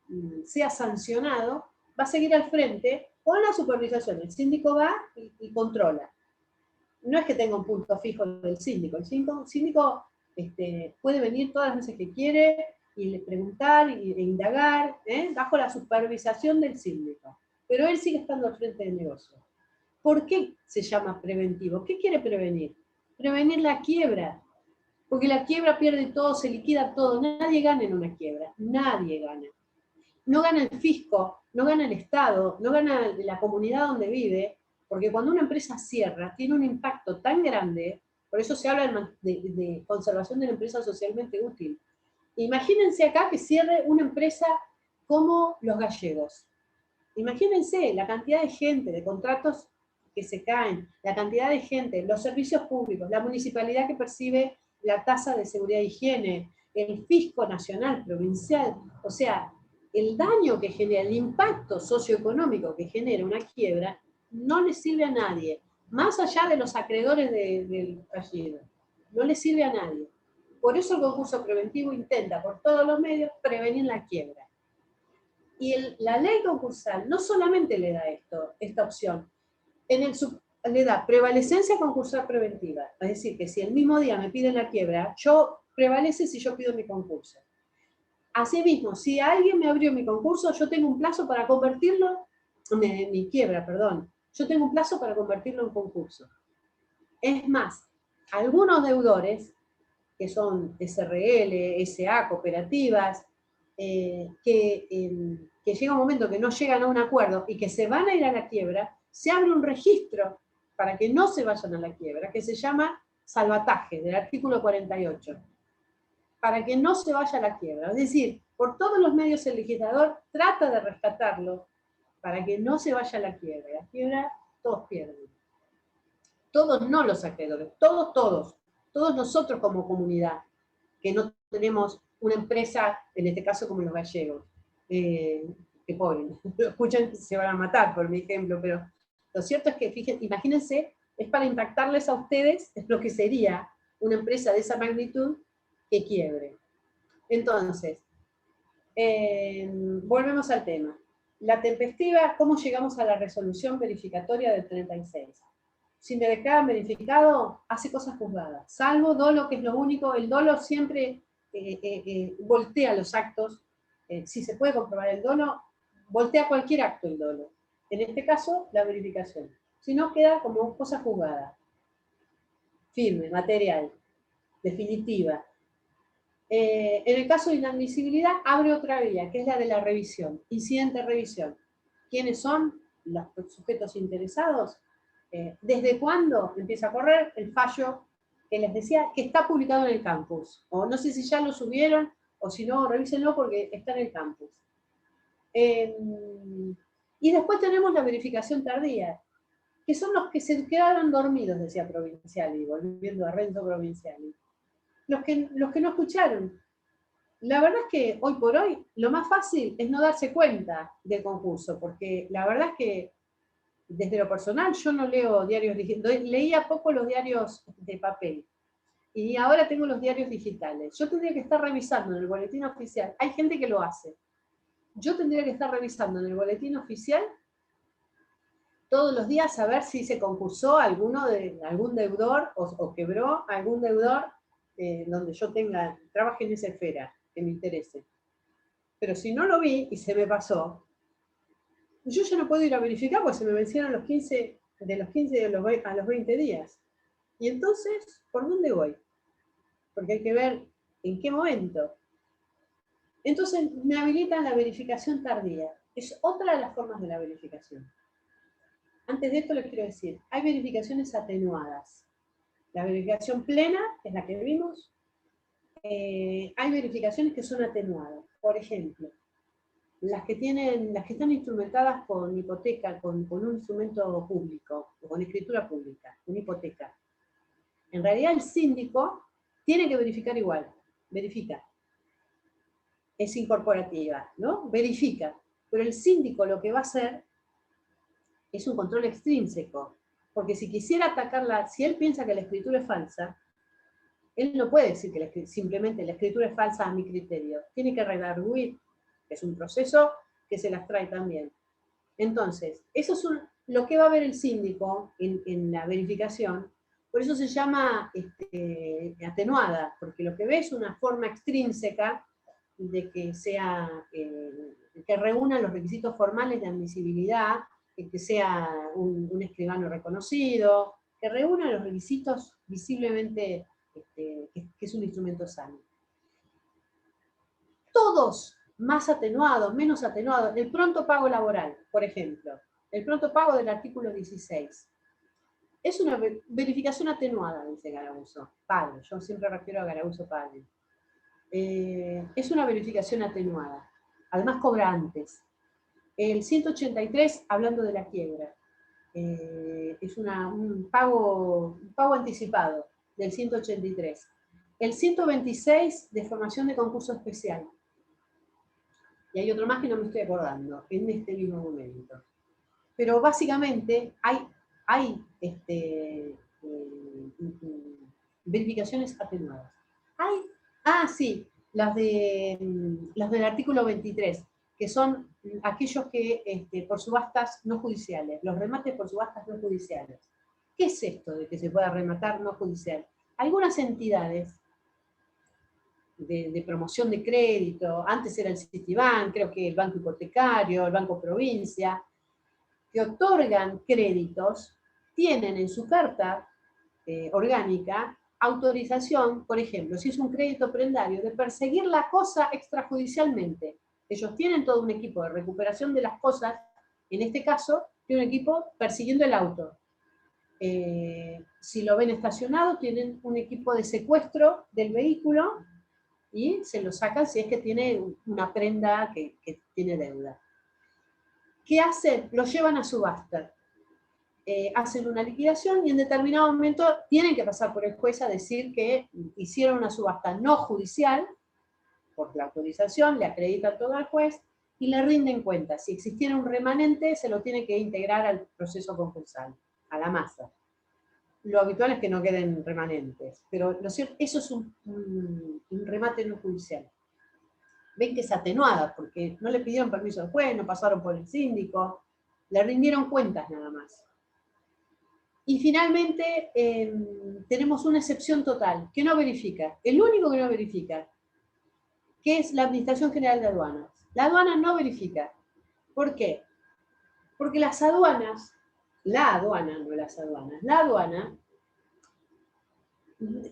sea sancionado, va a seguir al frente con la supervisación. El síndico va y controla. No es que tenga un punto fijo del síndico. El síndico puede venir todas las veces que quiere y preguntar e indagar, bajo la supervisación del síndico. Pero él sigue estando al frente del negocio. ¿Por qué se llama preventivo? ¿Qué quiere prevenir? Prevenir la quiebra. Porque la quiebra pierde todo, se liquida todo. Nadie gana en una quiebra. Nadie gana. No gana el fisco, no gana el Estado, no gana la comunidad donde vive, porque cuando una empresa cierra, tiene un impacto tan grande, por eso se habla de conservación de la empresa socialmente útil. Imagínense acá que cierre una empresa como Los Gallegos. Imagínense la cantidad de gente, de contratos que se caen, la cantidad de gente, los servicios públicos, la municipalidad que percibe la tasa de seguridad e higiene, el fisco nacional, provincial, o sea, el daño que genera, el impacto socioeconómico que genera una quiebra, no le sirve a nadie, más allá de los acreedores del fallido, no le sirve a nadie. Por eso el concurso preventivo intenta por todos los medios prevenir la quiebra. Y la ley concursal no solamente le da esta opción, le da prevalecencia concursal preventiva, es decir, que si el mismo día me piden la quiebra, prevalece si yo pido mi concurso. Asimismo, si alguien me abrió mi concurso, yo tengo un plazo para convertirlo, mi quiebra, perdón, yo tengo un plazo para convertirlo en concurso. Es más, algunos deudores que son SRL, SA, cooperativas, que llega un momento que no llegan a un acuerdo y que se van a ir a la quiebra, se abre un registro para que no se vayan a la quiebra, que se llama salvataje, del artículo 48, para que no se vaya a la quiebra. Es decir, por todos los medios el legislador trata de rescatarlo para que no se vaya a la quiebra. La quiebra todos pierden. Todos, no los acreedores, todos nosotros como comunidad, que no tenemos una empresa, en este caso como los gallegos, que pobre, lo escuchan, se van a matar por mi ejemplo, pero lo cierto es que, fíjense, imagínense, es para impactarles a ustedes, es lo que sería una empresa de esa magnitud que quiebre. Entonces, volvemos al tema. La tempestiva, ¿cómo llegamos a la resolución verificatoria del 36? Si me declaran verificado, hace cosas juzgadas. Salvo dolo, que es lo único, el dolo siempre voltea los actos. Si se puede comprobar el dolo, voltea cualquier acto el dolo. En este caso, la verificación. Si no, queda como cosa juzgada. Firme, material, definitiva. En el caso de inadmisibilidad, abre otra vía, que es la de la revisión, incidente revisión. ¿Quiénes son los sujetos interesados? ¿Desde cuándo empieza a correr el fallo que les decía que está publicado en el campus? O no sé si ya lo subieron, o si no, revísenlo porque está en el campus. Y después tenemos la verificación tardía, que son los que se quedaron dormidos, decía Provinciali, volviendo a Renzo Provinciali. Los que no escucharon. La verdad es que hoy por hoy lo más fácil es no darse cuenta del concurso, porque la verdad es que desde lo personal yo no leo diarios digitales, leía poco los diarios de papel, y ahora tengo los diarios digitales. Yo tendría que estar revisando en el boletín oficial, hay gente que lo hace, yo tendría que estar revisando en el boletín oficial todos los días a ver si se concursó algún deudor o quebró algún deudor donde yo trabaje en esa esfera, que me interese. Pero si no lo vi y se me pasó, yo ya no puedo ir a verificar porque se me vencieron los 15 a los 20 días. Y entonces, ¿por dónde voy? Porque hay que ver en qué momento. Entonces, me habilitan la verificación tardía. Es otra de las formas de la verificación. Antes de esto les quiero decir, hay verificaciones atenuadas. La verificación plena es la que vimos. Hay verificaciones que son atenuadas. Por ejemplo, las que están instrumentadas con hipoteca, con un instrumento público, o con escritura pública, una hipoteca. En realidad el síndico tiene que verificar igual, verifica. Es incorporativa, ¿no? Verifica. Pero el síndico lo que va a hacer es un control extrínseco. Porque si quisiera atacarla, si él piensa que la escritura es falsa, él no puede decir que simplemente la escritura es falsa a mi criterio. Tiene que redarguir. Es un proceso que se las trae también. Entonces, eso es lo que va a ver el síndico en la verificación. Por eso se llama atenuada, porque lo que ve es una forma extrínseca de que que reúna los requisitos formales de admisibilidad, que sea un escribano reconocido, que reúna los requisitos visiblemente que es un instrumento sano. Todos más atenuados, menos atenuados, el pronto pago laboral, por ejemplo, el pronto pago del artículo 16. Es una verificación atenuada, dice Garauzo, padre, yo siempre refiero a Garauzo padre. Es una verificación atenuada, además cobra antes. El 183, hablando de la quiebra, es un pago anticipado del 183. El 126, de formación de concurso especial. Y hay otro más que no me estoy acordando en este mismo momento. Pero básicamente hay verificaciones atenuadas. Sí, las del artículo 23, que son aquellos que por subastas no judiciales, los remates por subastas no judiciales. ¿Qué es esto de que se pueda rematar no judicial? Algunas entidades de promoción de crédito, antes era el Citibank, creo que el Banco Hipotecario, el Banco Provincia, que otorgan créditos, tienen en su carta orgánica autorización, por ejemplo, si es un crédito prendario, de perseguir la cosa extrajudicialmente. Ellos tienen todo un equipo de recuperación de las cosas, en este caso, tiene un equipo persiguiendo el auto. Si lo ven estacionado, tienen un equipo de secuestro del vehículo y se lo sacan si es que tiene una prenda que tiene deuda. ¿Qué hacen? Lo llevan a subasta. Hacen una liquidación y en determinado momento tienen que pasar por el juez a decir que hicieron una subasta no judicial, por la autorización, le acreditan todo al juez y le rinden cuenta. Si existiera un remanente, se lo tiene que integrar al proceso concursal, a la masa. Lo habitual es que no queden remanentes, pero lo cierto, eso es un remate no judicial. Ven que es atenuada, porque no le pidieron permiso al juez, no pasaron por el síndico, le rindieron cuentas nada más. Y finalmente tenemos una excepción total, que no verifica, el único que no verifica, que es la Administración General de Aduanas. La aduana no verifica. ¿Por qué? Porque las aduanas, la aduana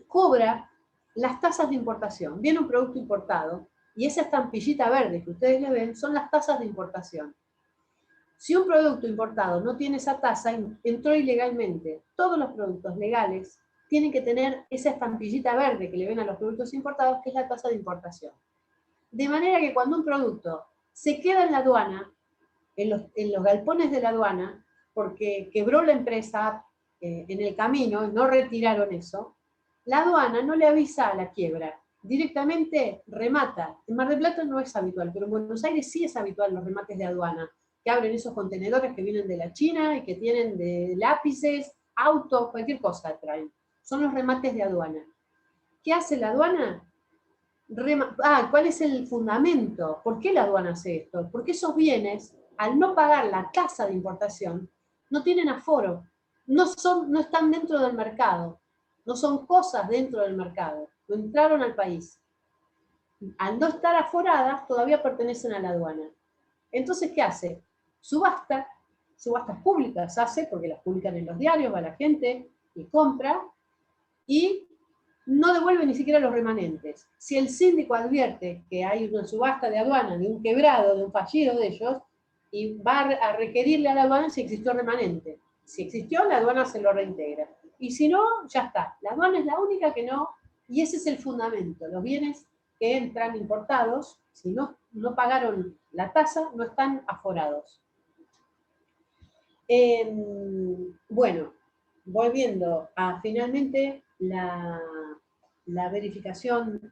cobra las tasas de importación. Viene un producto importado y esa estampillita verde que ustedes le ven son las tasas de importación. Si un producto importado no tiene esa tasa, entró ilegalmente. Todos los productos legales tienen que tener esa estampillita verde que le ven a los productos importados, que es la tasa de importación. De manera que cuando un producto se queda en la aduana, en los galpones de la aduana, porque quebró la empresa en el camino y no retiraron eso, la aduana no le avisa a la quiebra, directamente remata. En Mar del Plata no es habitual, pero en Buenos Aires sí es habitual los remates de aduana, que abren esos contenedores que vienen de la China y que tienen de lápices, autos, cualquier cosa traen. Son los remates de aduana. ¿Qué hace la aduana? ¿Cuál es el fundamento? ¿Por qué la aduana hace esto? Porque esos bienes, al no pagar la tasa de importación, no tienen aforo, no están dentro del mercado, no son cosas dentro del mercado, no entraron al país. Al no estar aforadas, todavía pertenecen a la aduana. Entonces, ¿qué hace? Subastas públicas hace, porque las publican en los diarios, va la gente y compra, y no devuelve ni siquiera los remanentes. Si el síndico advierte que hay una subasta de aduana, de un quebrado, de un fallido de ellos, y va a requerirle a la aduana si existió remanente. Si existió, la aduana se lo reintegra. Y si no, ya está. La aduana es la única que no, y ese es el fundamento. Los bienes que entran importados, si no pagaron la tasa, no están aforados. Bueno, volviendo a finalmente la verificación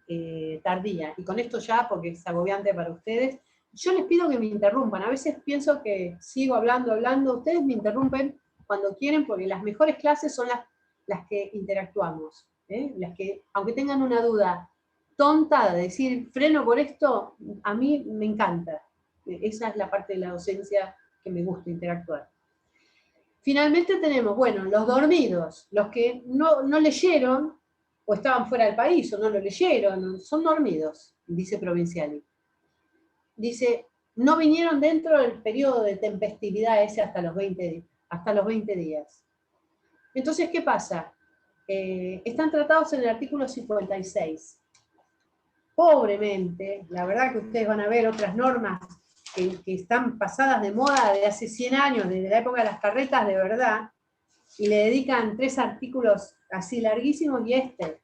tardía, y con esto ya, porque es agobiante para ustedes, yo les pido que me interrumpan. A veces pienso que sigo hablando, ustedes me interrumpen cuando quieren, porque las mejores clases son las que interactuamos, las que, aunque tengan una duda tonta de decir freno por esto, a mí me encanta. Esa es la parte de la docencia que me gusta interactuar. Finalmente tenemos, bueno, los dormidos, los que no leyeron, o estaban fuera del país, o no lo leyeron, son dormidos, dice Provinciali. Dice, no vinieron dentro del periodo de tempestividad ese hasta los 20 días. Entonces, ¿qué pasa? Están tratados en el artículo 56. Pobremente, la verdad que ustedes van a ver otras normas que están pasadas de moda de hace 100 años, desde la época de las carretas de verdad, y le dedican 3 artículos así larguísimos, y que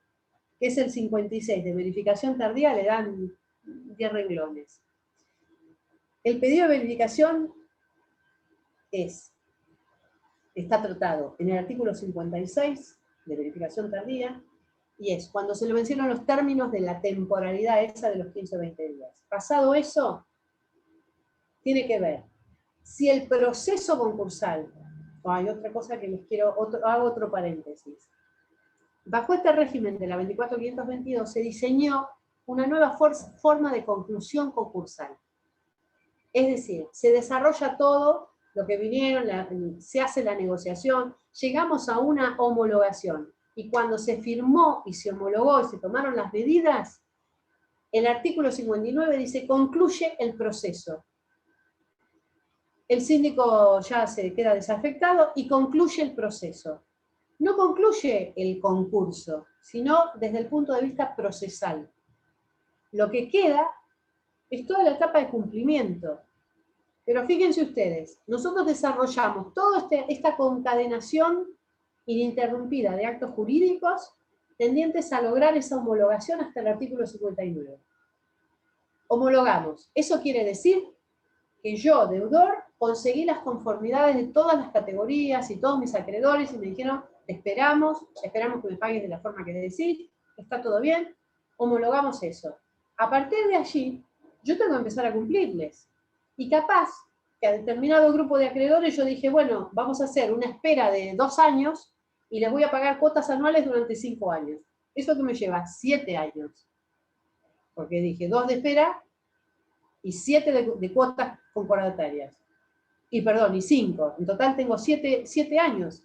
es el 56, de verificación tardía, le dan 10 renglones. El pedido de verificación está tratado en el artículo 56, de verificación tardía, y es cuando se le mencionan los términos de la temporalidad esa de los 15 o 20 días. Pasado eso, tiene que ver si el proceso concursal, hay otra cosa que les quiero, hago otro paréntesis. Bajo este régimen de la 24.522 se diseñó una nueva forma de conclusión concursal. Es decir, se desarrolla todo lo que vinieron, se hace la negociación, llegamos a una homologación. Y cuando se firmó y se homologó y se tomaron las medidas, el artículo 59 dice, concluye el proceso. El síndico ya se queda desafectado y concluye el proceso. no concluye el concurso, sino desde el punto de vista procesal. Lo que queda es toda la etapa de cumplimiento. Pero fíjense ustedes, nosotros desarrollamos toda esta concadenación ininterrumpida de actos jurídicos tendientes a lograr esa homologación hasta el artículo 59. Homologamos. Eso quiere decir que yo, deudor, conseguí las conformidades de todas las categorías y todos mis acreedores y me dijeron, esperamos que me pagues de la forma que decís, está todo bien, homologamos eso. A partir de allí, yo tengo que empezar a cumplirles. Y capaz que a determinado grupo de acreedores yo dije, bueno, vamos a hacer una espera de 2 años y les voy a pagar cuotas anuales durante 5 años. Eso que me lleva 7 años. Porque dije 2 de espera y 7 de cuotas concordatarias. Y 5. En total tengo 7 años.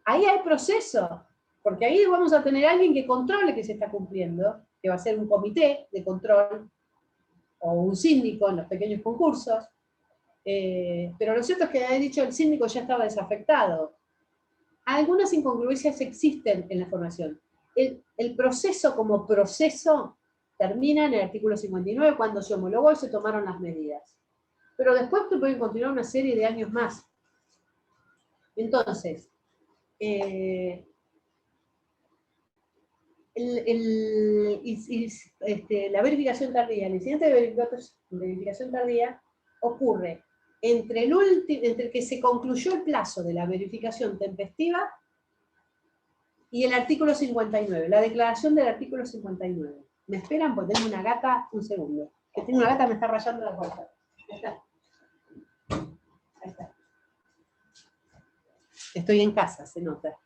Ahí hay proceso, porque ahí vamos a tener a alguien que controle que se está cumpliendo, que va a ser un comité de control, o un síndico en los pequeños concursos. Pero lo cierto es que he dicho, el síndico ya estaba desafectado. Algunas incongruencias existen en la formación. El proceso como proceso termina en el artículo 59, cuando se homologó y se tomaron las medidas. Pero después pueden continuar una serie de años más. Entonces, la verificación tardía, el incidente de verificación tardía ocurre entre que se concluyó el plazo de la verificación tempestiva y el artículo 59, la declaración del artículo 59. ¿Me esperan? Porque tengo una gata, un segundo. Que tengo una gata que me está rayando la puerta. Ahí está. Ahí está. Estoy en casa, se nota.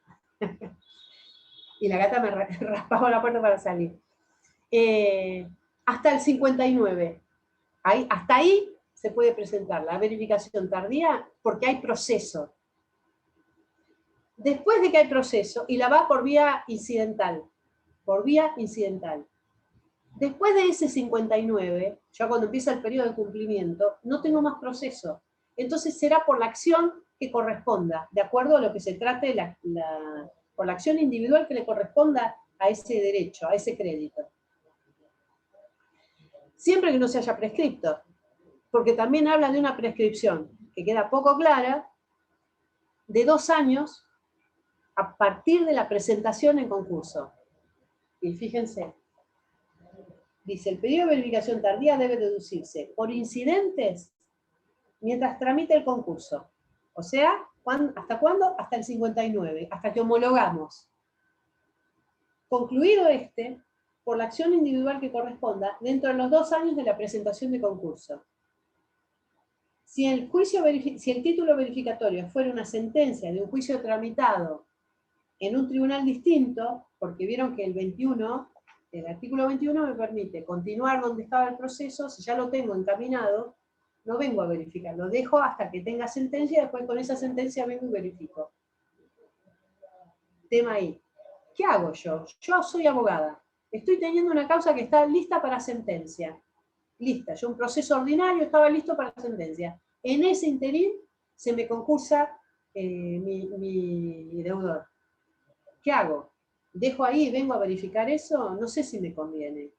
Y la gata me raspaba la puerta para salir. Hasta el 59. Hasta ahí se puede presentar la verificación tardía porque hay proceso. Después de que hay proceso, y la va por vía incidental. Después de ese 59, ya cuando empieza el periodo de cumplimiento, no tengo más proceso. Entonces será por la acción que corresponda, de acuerdo a lo que se trate, por la acción individual que le corresponda a ese derecho, a ese crédito. Siempre que no se haya prescripto, porque también habla de una prescripción que queda poco clara, de 2 años a partir de la presentación en concurso. Y fíjense, dice, el periodo de verificación tardía debe deducirse por incidentes mientras tramite el concurso. O sea, ¿hasta cuándo? Hasta el 59, hasta que homologamos. Concluido por la acción individual que corresponda, dentro de los 2 años de la presentación de concurso. Si el título verificatorio fuera una sentencia de un juicio tramitado en un tribunal distinto, porque vieron que el artículo 21 me permite continuar donde estaba el proceso, si ya lo tengo encaminado, no vengo a verificar, lo dejo hasta que tenga sentencia y después con esa sentencia vengo y verifico. Tema ahí. ¿Qué hago yo? Yo soy abogada. Estoy teniendo una causa que está lista para sentencia. Lista. Yo un proceso ordinario estaba listo para sentencia. En ese interín se me concursa mi deudor. ¿Qué hago? ¿Dejo ahí y vengo a verificar eso? No sé si me conviene.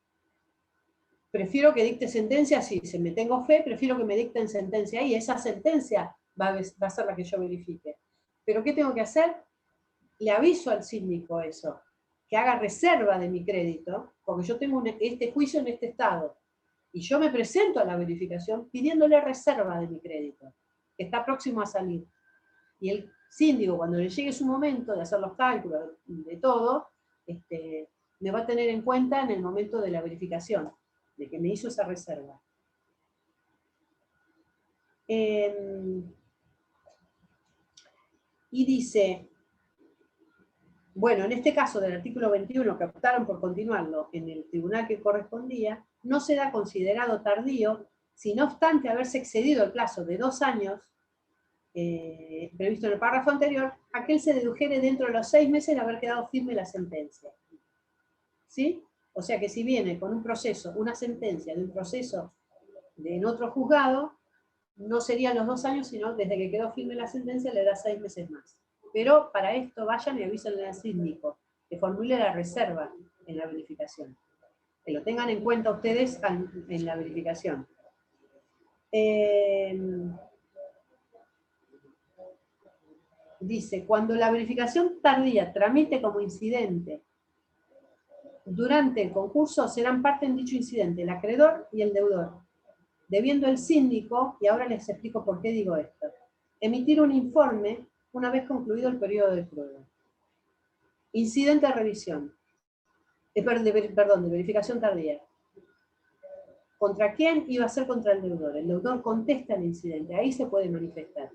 Prefiero que dicte sentencia, si me tengo fe, prefiero que me dicten sentencia y esa sentencia va a ser la que yo verifique. ¿Pero qué tengo que hacer? Le aviso al síndico eso, que haga reserva de mi crédito, porque yo tengo este juicio en este estado, y yo me presento a la verificación pidiéndole reserva de mi crédito, que está próximo a salir. Y el síndico, cuando le llegue su momento de hacer los cálculos, de todo, me va a tener en cuenta en el momento de la verificación, de que me hizo esa reserva. Y dice, bueno, en este caso del artículo 21, que optaron por continuarlo en el tribunal que correspondía, no será considerado tardío, si no obstante haberse excedido el plazo de 2 años, previsto en el párrafo anterior, aquel se dedujere dentro de los 6 meses de haber quedado firme la sentencia. ¿Sí? O sea que si viene con un proceso, una sentencia de un proceso en otro juzgado, no serían los 2 años, sino desde que quedó firme la sentencia le da 6 meses más. Pero para esto vayan y avísenle al síndico, que formule la reserva en la verificación. Que lo tengan en cuenta ustedes en la verificación. Dice, cuando la verificación tardía tramite como incidente durante el concurso, serán parte en dicho incidente el acreedor y el deudor, debiendo el síndico, y ahora les explico por qué digo esto, emitir un informe una vez concluido el periodo de prueba. Incidente de revisión, de verificación tardía. ¿Contra quién? Iba a ser contra el deudor. El deudor contesta el incidente, ahí se puede manifestar.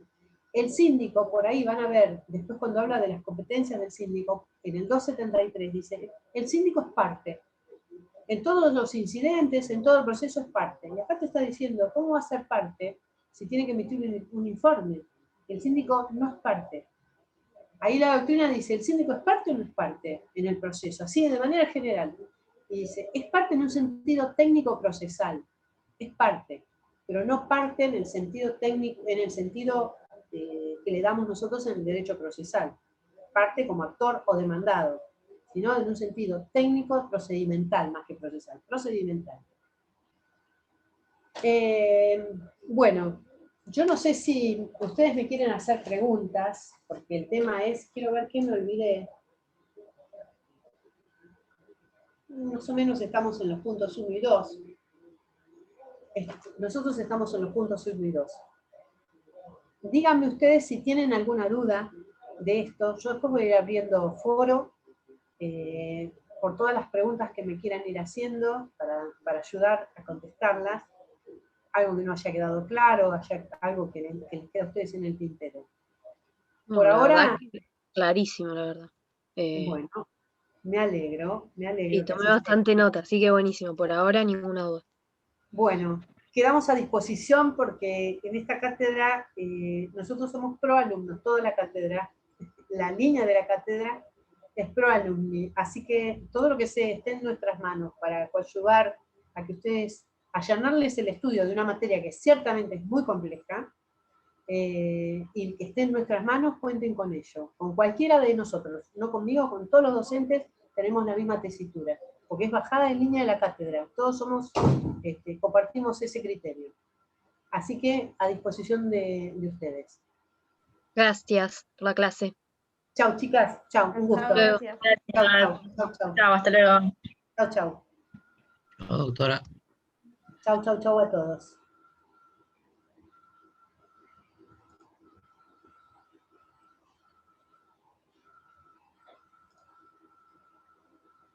El síndico, por ahí van a ver, después cuando habla de las competencias del síndico, en el 273 dice, el síndico es parte. En todos los incidentes, en todo el proceso es parte. Y acá te está diciendo, ¿cómo va a ser parte si tiene que emitir un informe? El síndico no es parte. Ahí la doctrina dice, ¿el síndico es parte o no es parte en el proceso? Así, de manera general. Y dice, es parte en un sentido técnico procesal. Es parte, pero no parte en el sentido técnico, en el sentido que le damos nosotros en el derecho procesal. Parte como actor o demandado, sino en un sentido técnico procedimental, más que procesal, procedimental. Bueno, yo no sé si ustedes me quieren hacer preguntas, porque el tema es, quiero ver qué me olvidé. Más o menos estamos en los puntos 1 y 2. Nosotros estamos en los puntos 1 y 2. Díganme ustedes si tienen alguna duda de esto. Yo después voy a ir abriendo foro por todas las preguntas que me quieran ir haciendo para ayudar a contestarlas. Algo que no haya quedado claro, algo que les quede a ustedes en el tintero. No, Por la ahora, verdad que clarísimo, la verdad. bueno, me alegro. Y tomé bastante nota, así que buenísimo. Por ahora, ninguna duda. Bueno, quedamos a disposición porque en esta cátedra nosotros somos proalumnos, toda la cátedra, la línea de la cátedra es proalumni, así que todo lo que esté en nuestras manos para ayudar a que ustedes, allanarles el estudio de una materia que ciertamente es muy compleja, y que esté en nuestras manos, cuenten con ello, con cualquiera de nosotros, no conmigo, con todos los docentes tenemos la misma tesitura, porque es bajada en línea de la cátedra, todos compartimos ese criterio. Así que a disposición de ustedes. Gracias por la clase. Chau, chicas, chau, un gusto. Chao, gracias. Chao, hasta luego. Chau, chau. Chao, doctora. Chau, chau, chau a todos.